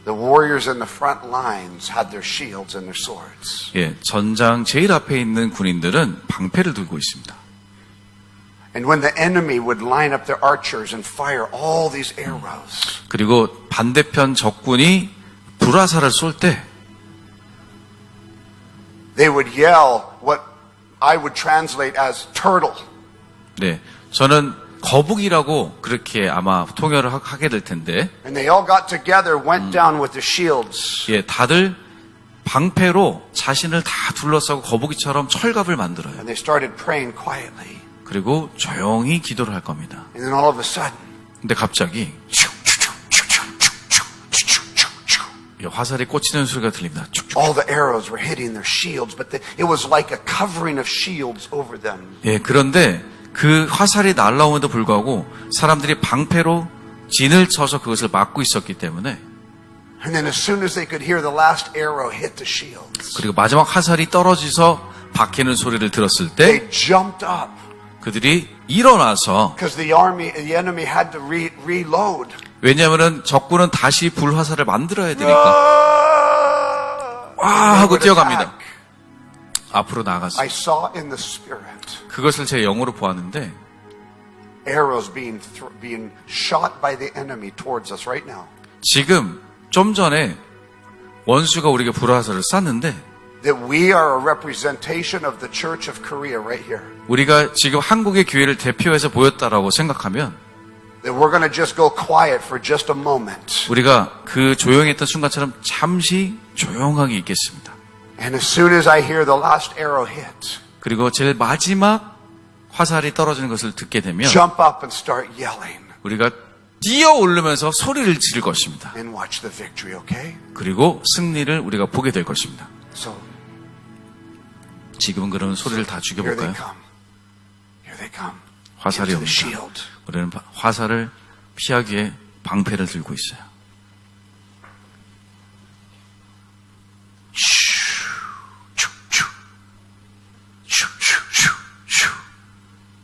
the warriors in the front lines had their shields and their swords. 예, 전장 제일 앞에 있는 군인들은 방패를 들고 있습니다. And when the enemy would line up their archers and fire all these arrows, 그리고 반대편 적군이 불화살을 쏠 때 they would yell what I would translate as turtle. 네, 저는 거북이라고 그렇게 아마 통역을 하게 될 텐데, And they all got together, went down with their shields. 예, 다들 방패로 자신을 다 둘러싸고 거북이처럼 철갑을 만들어요. And they started praying quietly. 그리고 조용히 기도를 할 겁니다. And then all of a sudden, 근데 갑자기 이 화살이 꽂히는 소리가 들립니다. 쭉쭉. all the arrows were hitting their shields, but it was like a covering of shields over them. 예, 그런데 그 화살이 날라옴에도 불구하고 사람들이 방패로 진을 쳐서 그것을 막고 있었기 때문에, And then as soon as they could hear the last arrow hit the shields, 그리고 마지막 화살이 떨어지서 박히는 소리를 들었을 때 they jumped up 그들이 일어나서, because the enemy had to reload. 왜냐하면 적군은 다시 불화살을 만들어야 되니까 와 They 하고 would 뛰어갑니다. attack. 앞으로 나갔어요. I saw in the spirit 그것을 제 영으로 보았는데 arrows being shot by the enemy towards us right now. 지금 좀 전에 원수가 우리에게 불화살을 쐈는데 That we are a representation of the Church of Korea right here. 우리가 지금 한국의 교회를 대표해서 보였다라고 생각하면 That we're going to just go quiet for just a moment. 우리가 그 조용했던 순간처럼 잠시 조용하게 있겠습니다. And as soon as I hear the last arrow hit, 그리고 제일 마지막 화살이 떨어지는 것을 듣게 되면 jump up and start yelling 우리가 뛰어 오르면서 소리를 지를 것입니다. and watch the victory, okay? 그리고 승리를 우리가 보게 될 것입니다. So, 지금은 그런 소리를 다 here they 죽여볼까요? come. Here they come. 화살이 Into the 옵니다. shield. 우리는 화살을 피하기 위해 방패를 들고 있어요.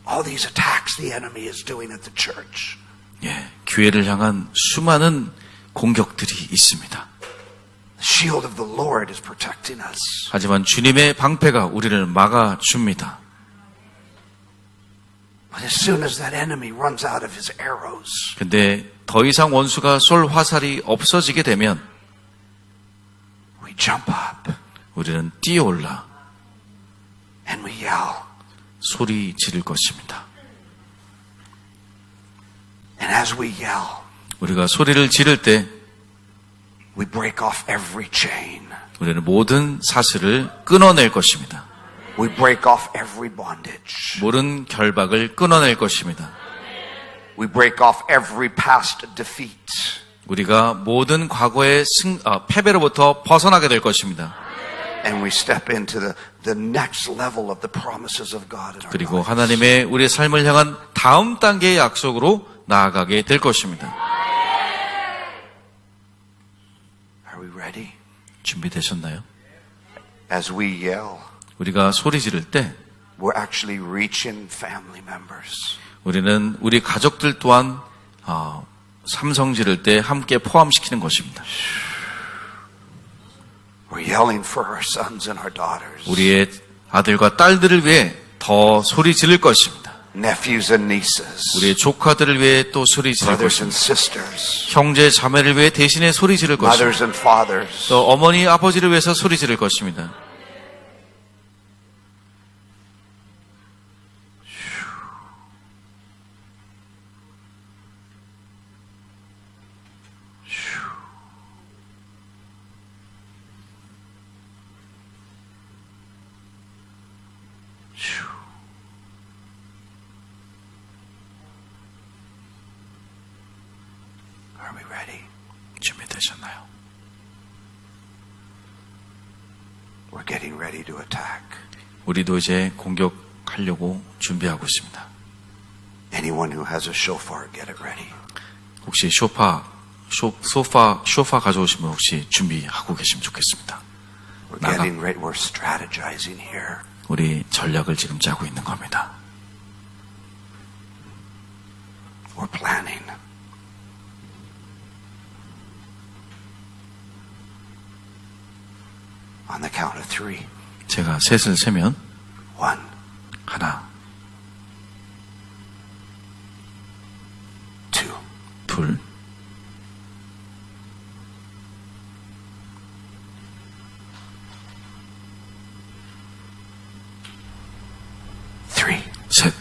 All these attacks the enemy is doing at the church. 예, 교회를 향한 수많은 공격들이 있습니다. The shield of the Lord is protecting us. 하지만 주님의 방패가 우리를 막아줍니다. But as soon as that enemy runs out of his arrows, 근데 더 이상 원수가 쏠 화살이 없어지게 되면 we jump up 우리는 뛰어올라 and we yell. 소리 지를 것입니다. as we yell, 우리가 소리를 지를 때 we break off every chain. 우리는 모든 사슬을 끊어낼 것입니다. We break off every bondage. 모든 결박을 끊어낼 것입니다. We break off every past defeat. 우리가 모든 과거의 패배로부터 벗어나게 될 것입니다. And we step into the next level of the promises of God in our 그리고 lives. 하나님의 우리의 삶을 향한 다음 단계의 약속으로 나아가게 될 것입니다. Are we ready? 준비되셨나요? As we yell, 우리가 소리 지를 때 we're actually reaching family members. 우리는 우리 가족들 또한 삼성 지를 때 함께 포함시키는 것입니다. We're yelling for our sons and our daughters, 우리의 아들과 딸들을 위해 더 소리 지를 것입니다. nephews and nieces, 우리의 조카들을 위해 또 소리 지를 brothers and 것입니다. sisters, 형제 자매를 위해 대신에 소리 지를 것입니다. mothers and fathers. 또 어머니 아버지를 위해서 소리 지를 것입니다. Are we ready? 준비되셨나요? We're getting ready to attack. 우리도 이제 공격하려고 준비하고 있습니다. Anyone who has a shofar, get it ready. 혹시 소파 가져오시면 혹시 준비하고 계시면 좋겠습니다. We're getting ready. We're strategizing here. 우리 전략을 지금 짜고 있는 겁니다. We're planning. On the count of 3. 제가 셋을 세면 1, 하나, 2, 둘, 3. 셋.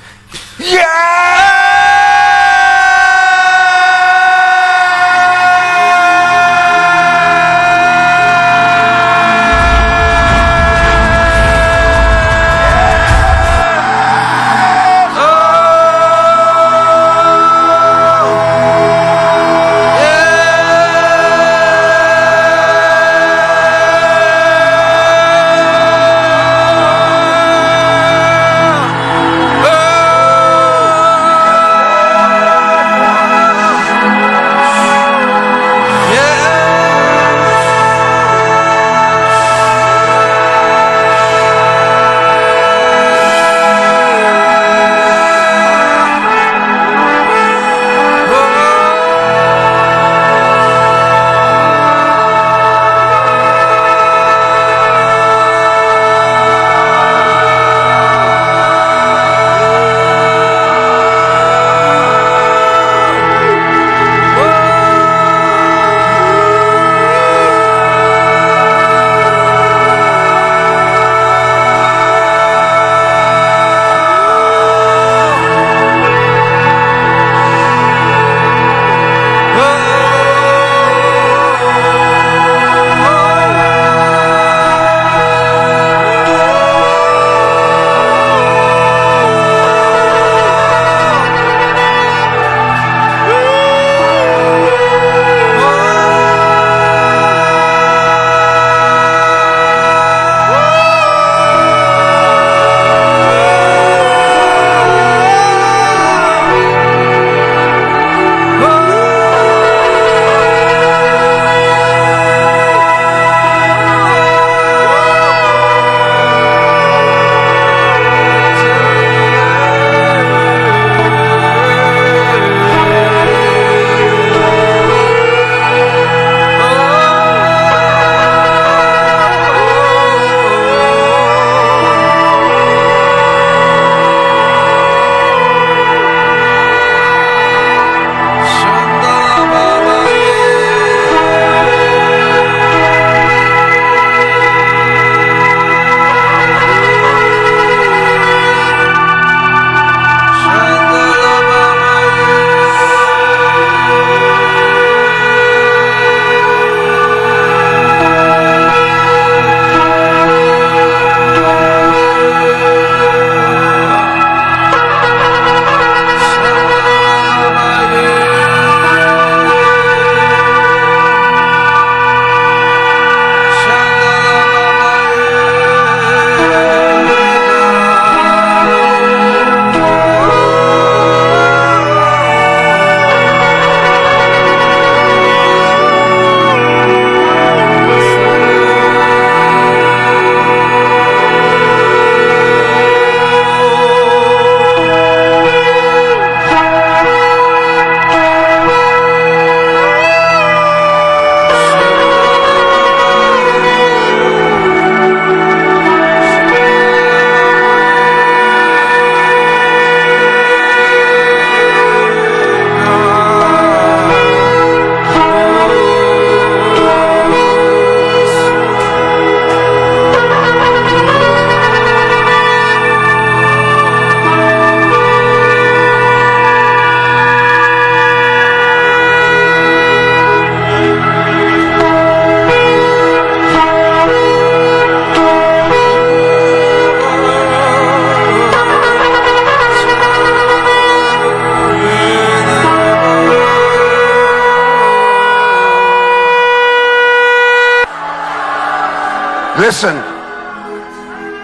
Listen.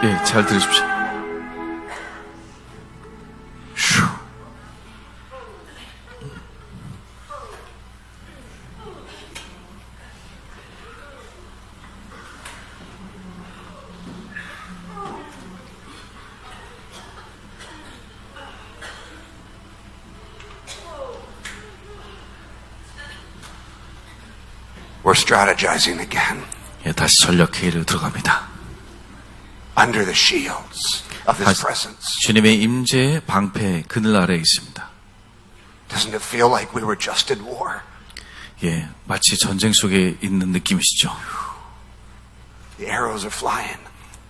예, 잘 들으십시오. 휴. We're strategizing again. 예, 다시 전력 회의로 들어갑니다. Under the shields of His presence. 주님의 임재의 방패 그늘 아래에 있습니다. Doesn't it feel like we were just in war? 예, 마치 전쟁 속에 있는 느낌이시죠. The arrows are flying,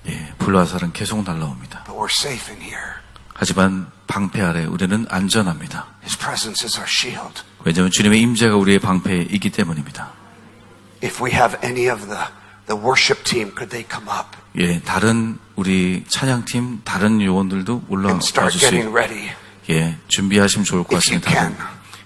예, 불화살은 계속 날라옵니다. but we're safe in here. 하지만 방패 아래 우리는 안전합니다. His presence is our shield. 왜냐하면 주님의 임재가 우리의 방패이기 때문입니다. If we have any of the worship team, could they come up 예, 다른 우리 찬양팀, 다른 요원들도 올라와 and start 주시, getting ready? 예, 준비하시면 좋을 것 If you 같습니다. can.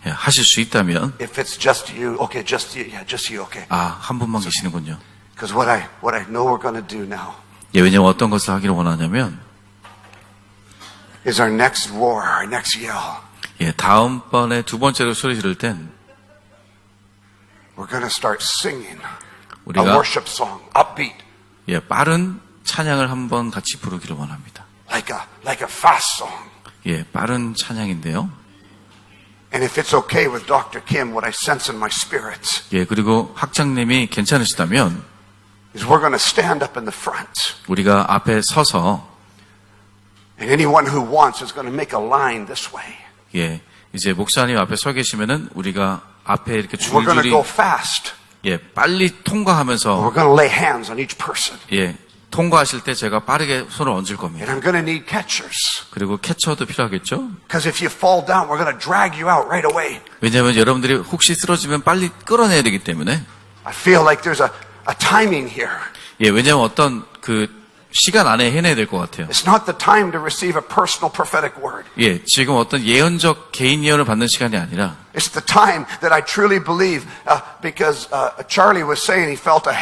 예, 하실 수 있다면, If it's just you, okay, just you, yeah, just you, okay. 아, 한 분만 계시는군요. Because what I know we're going to do now 예, 왜냐면 어떤 것을 하기를 원하냐면, is our next war, our next yell. 예, 다음번에 두 번째로 소리 지를 땐, We're going to start singing a 우리가, worship song, upbeat, 예, 빠른 찬양을 한번 같이 부르기를 원합니다. like a fast song. 예, 빠른 찬양인데요. And if it's okay with Dr. Kim, what I sense in my spirit 예, 그리고 학장님이 괜찮으시다면, is we're going to stand up in the front. 우리가 앞에 서서, And anyone who wants is going to make a line this way. 예, 이제 목사님 앞에 서 계시면은 우리가 앞에 이렇게 We're going to 줄줄이 go fast. 예, 빨리 통과하면서 We're going to lay hands on each person. 예, 통과하실 때 제가 빠르게 손을 얹을 And 겁니다. I'm going to need catchers. 그리고 캐쳐도 필요하겠죠? Because if you fall down, we're going to drag you out right away. 왜냐하면 여러분들이 혹시 쓰러지면 빨리 끌어내야 되기 때문에 I feel like there's a timing here. 예, 왜냐하면 어떤 그 시간 안에 해내야 될 것 같아요. It's not the time to receive a personal prophetic word. 예, 지금 어떤 예언적 개인 예언을 받는 시간이 아니라 It's the time that I truly believe, because Charlie was saying he felt a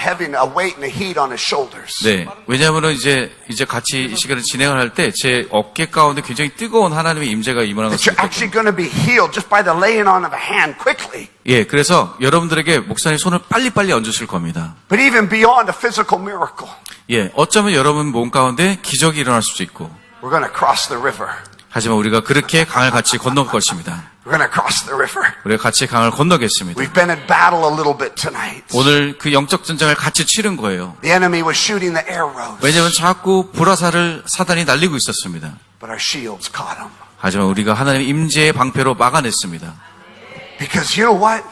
weight and a heat on his shoulders. 네, 왜냐하면 이제 같이 이 시간을 진행을 할 때 제 어깨 가운데 굉장히 뜨거운 하나님의 임재가 임하는 That 것을 you're actually going to be healed just by the laying on of a hand quickly. 예, 그래서 여러분들에게 목사님 손을 빨리빨리 얹으실 겁니다. But even beyond a physical miracle, 예, 어쩌면 여러분 몸 가운데 기적이 일어날 수도 있고, we're going to cross the river. 하지만 우리가 그렇게 강을 같이 건널 것입니다. We're going to cross the river. 우리가 같이 강을 건너겠습니다. We've been in battle a little bit tonight. 오늘 그 영적 전쟁을 같이 치른 거예요. The enemy was shooting the arrows, 왜냐하면 자꾸 불화살을 사단이 날리고 있었습니다. but our shields caught them. 하지만 우리가 하나님의 임재의 방패로 막아냈습니다. Because you know what?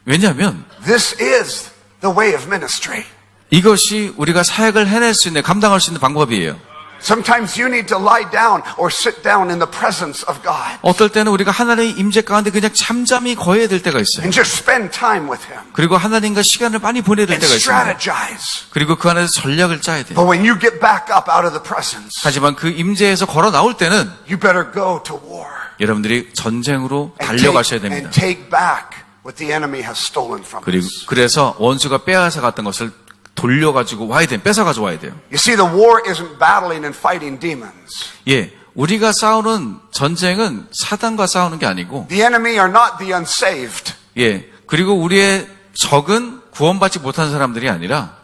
왜냐하면 This is the way of ministry. 이것이 우리가 사역을 해낼 수 있는, 감당할 수 있는 방법이에요. Sometimes you need to lie down or sit down in the presence of God 어떨 때는 우리가 하나님의 임재 가운데 그냥 잠잠히 거해야 될 때가 있어요. and just spend time with Him 그리고 하나님과 시간을 많이 보내야 될 and 때가 있습니다. strategize. 그리고 그 안에서 전략을 짜야 돼요. But when you get back up out of the presence, 하지만 그 임재에서 걸어 나올 때는 you better go to war 여러분들이 전쟁으로 and 달려가셔야 됩니다. take back what the enemy has stolen from 그리고 us. 그래서 원수가 빼앗아 갔던 것을 돌려가지고 와야 돼요. 뺏어가지고 와야 돼요. You see, the war isn't battling and fighting demons. 예, 우리가 싸우는 전쟁은 사단과 싸우는 게 아니고, The enemy are not the unsaved. 예, 그리고 우리의 적은 구원받지 못한 사람들이 아니라,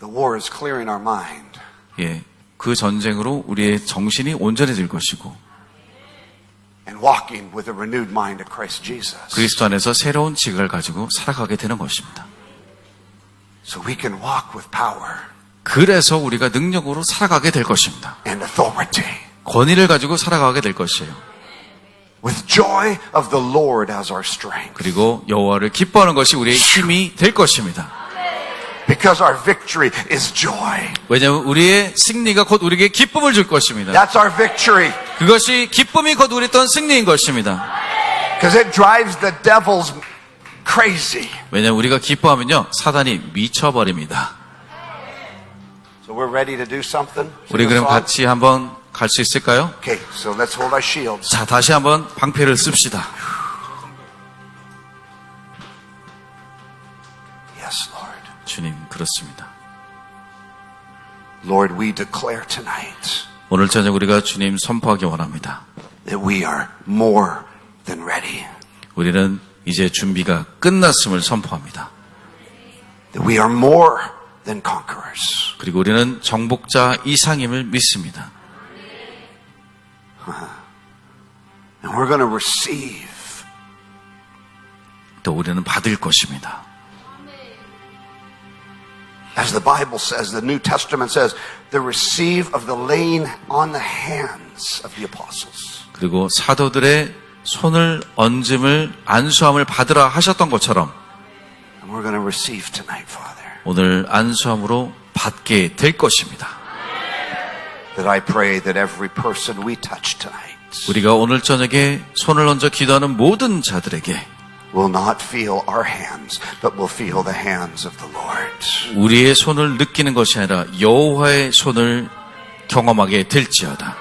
The war is clearing our mind. 예, 그 전쟁으로 우리의 정신이 온전해질 것이고, And walking with a renewed mind of Christ Jesus. 그리스도 안에서 새로운 지각을 가지고 살아가게 되는 것입니다. So we can walk with power 그래서 우리가 능력으로 살아가게 될 것입니다. and authority. 권위를 가지고 살아가게 될 것이에요. With joy of the Lord as our strength. 그리고 여호와를 기뻐하는 것이 우리의 힘이 될 것입니다. Because our victory is joy. 왜냐하면 우리의 승리가 곧 우리에게 기쁨을 줄 것입니다. That's our victory. 그것이 기쁨이 곧 우리 어떤 승리인 것입니다. Because it drives the devils crazy. 왜냐하면 우리가 기뻐하면요, 사단이 미쳐버립니다. So we're ready to do something? 우리 그럼 같이 한번 갈 수 있을까요? Okay, so let's hold our shields. 자, 다시 한번 방패를 씁시다. Yes, Lord. 주님, 그렇습니다. Lord, we declare tonight 오늘 저녁 우리가 주님 선포하기 원합니다. that we are more than ready. 우리는 이제 준비가 끝났음을 선포합니다. That we are more than conquerors. 그리고 우리는 정복자 이상임을 믿습니다. And we're going to receive. 또 우리는 받을 것입니다. As the Bible says, the New Testament says, the receive of the laying on the hands of the apostles. 그리고 사도들의 손을 얹음을 안수함을 받으라 하셨던 것처럼 And we're going to receive tonight, Father. 오늘 안수함으로 받게 될 것입니다. That I pray that every person we touch tonight 우리가 오늘 저녁에 손을 얹어 기도하는 모든 자들에게 will not feel our hands, but will feel the hands of the Lord. 우리의 손을 느끼는 것이 아니라 여호와의 손을 경험하게 될지어다.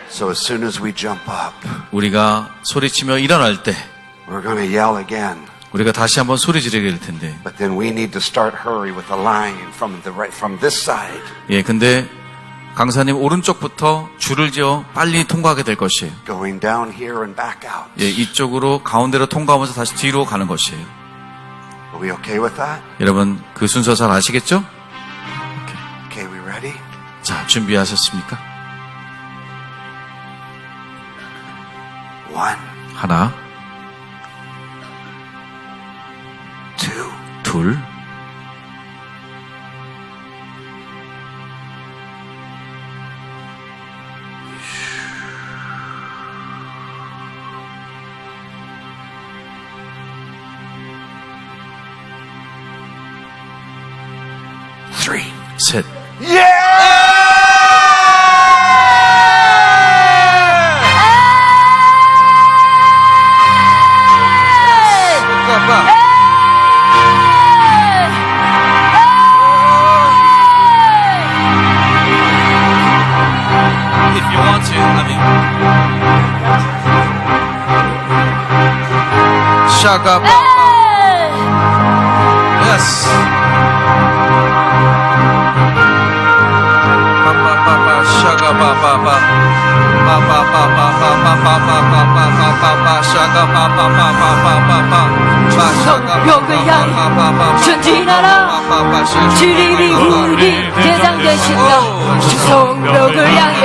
So as soon as we jump up, 우리가 소리치며 일어날 때 we're going to yell again. 우리가 다시 한번 소리 지르게 될 텐데 But then we need to start hurry with the line from this side. 예, 근데 강사님 오른쪽부터 줄을 지어 빨리 통과하게 될 것이에요. Going down here and back out. 예, 이쪽으로 가운데로 통과하면서 다시 뒤로 가는 것이에요. Are we okay with that? 여러분 그 순서 잘 아시겠죠? Okay, we ready? 자, 준비하셨습니까? 1, 하나, 2, 둘, 셋. If you want to, Shaka Papa. Yes. Papa Papa Shaka Papa Papa Papa Papa Papa Papa Papa Shaka Papa Papa Papa 성벽을 향해 전진하라. 주님이 우리 대장 되신다. 주 성벽을 향해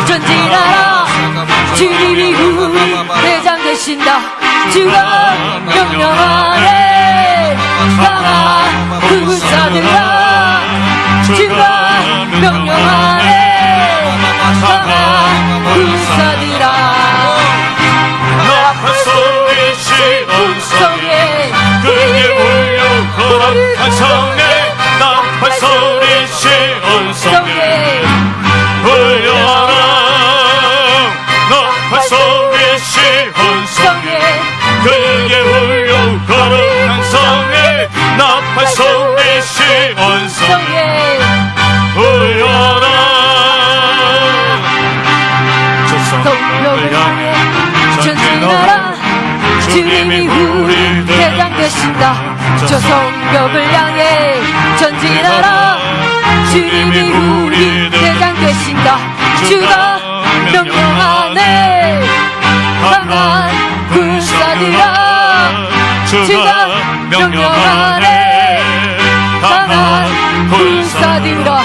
전진하라. 주님이 우리 대장 되신다. 주가 명령하네. 강한 군사들아. 주가 명령하네. 강한 군사들아. 나팔 소리시 성에 그의 울려 거룩한 성에 나팔 소리시 온성에 성에 울려라 나팔 소리시 온성에 성에 그의 울려 거룩한 성에 나팔 소리시 온성에 성에 울려라 저 성벽을 향해 전진하라. 주님이 우리 대장 되신다. 저 성벽을 향해 전진하라. 주님이 우리 대장 되신다. 주가 명령하네. 강한 군사들아. 주가 명령하네. 강한 군사들아.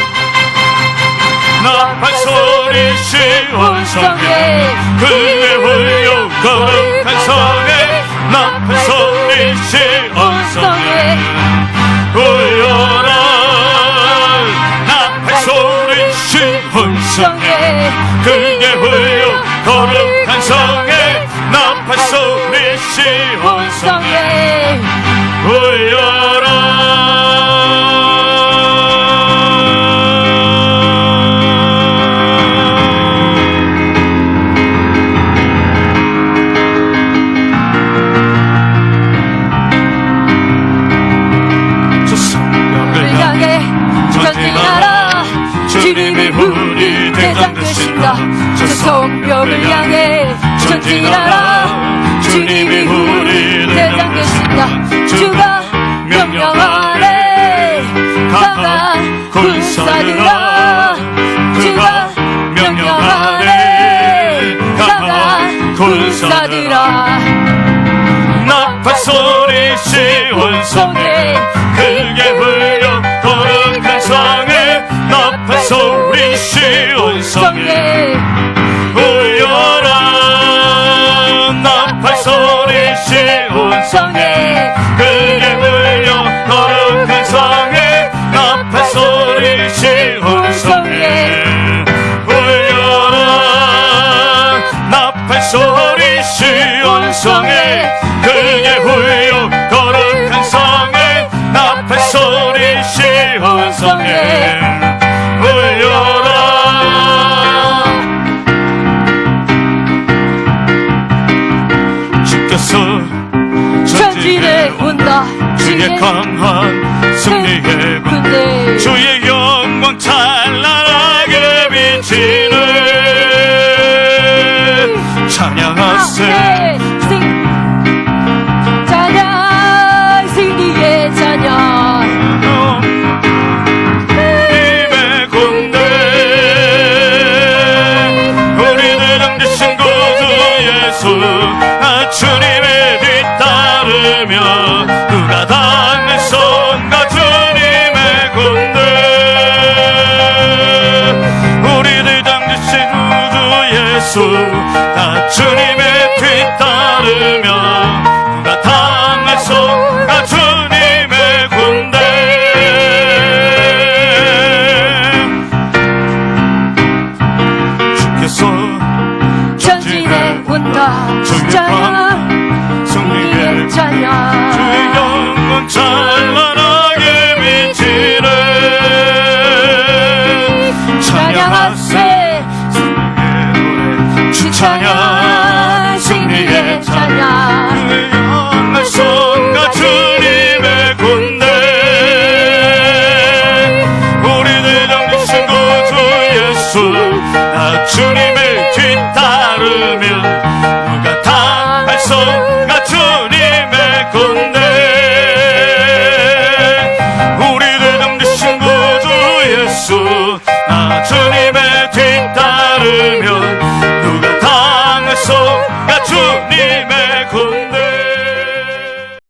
나팔 소리시 온성에 성에 그의 울려 거룩한 성에 나팔 소리시 온성에 울려라 나팔 소리시 온성에 그의 울려 거룩한 성에 나팔 소리시 온성에 울려라 전진하라. 주님이 우리 대장 되신다. 저 성벽을 향해 전진하라. 주님이 우리 대장 되신다. 주가 명령하네. 강한 군사들아. 나팔 소리 시온성에 크게 울려 거룩한 성에 나팔 소리 시온성에 울려라 나팔 소리 시온성에 크게 울려 거룩한 성에 나팔 소리 시온성에 울려라 나팔 소리 시온성에 크게 울려 거룩한 성에 나팔 소리 시온성에 울려라 주께서 전진에 온다 주의 강한 승리의 군대 주의 영광 찬란하게 비치는 찬양하세 찬양 승리의 찬양 주님의 군대 우리를 당기신 구주 예수 주님의 뒤따르며 누가 당했선가 주님의 군대 우리를 당기신 구주 예수 다 주님의 뒤따르며 누가 당했선가 주님의 군대 주께서 전진에 온다 찬양 승리의 찬양 주의 영광 찬란하게 비치네 찬양하세 찬양 승리의 찬양 주의 영광 성가 주님의 군대 우리들 당기신 구주 예수 나 주님을 뒤따르며 누가 당할성가 주님의 군대 우리들 당기신 구주 예수 나 주님의 뒤따르며 누가 당할성가 주님의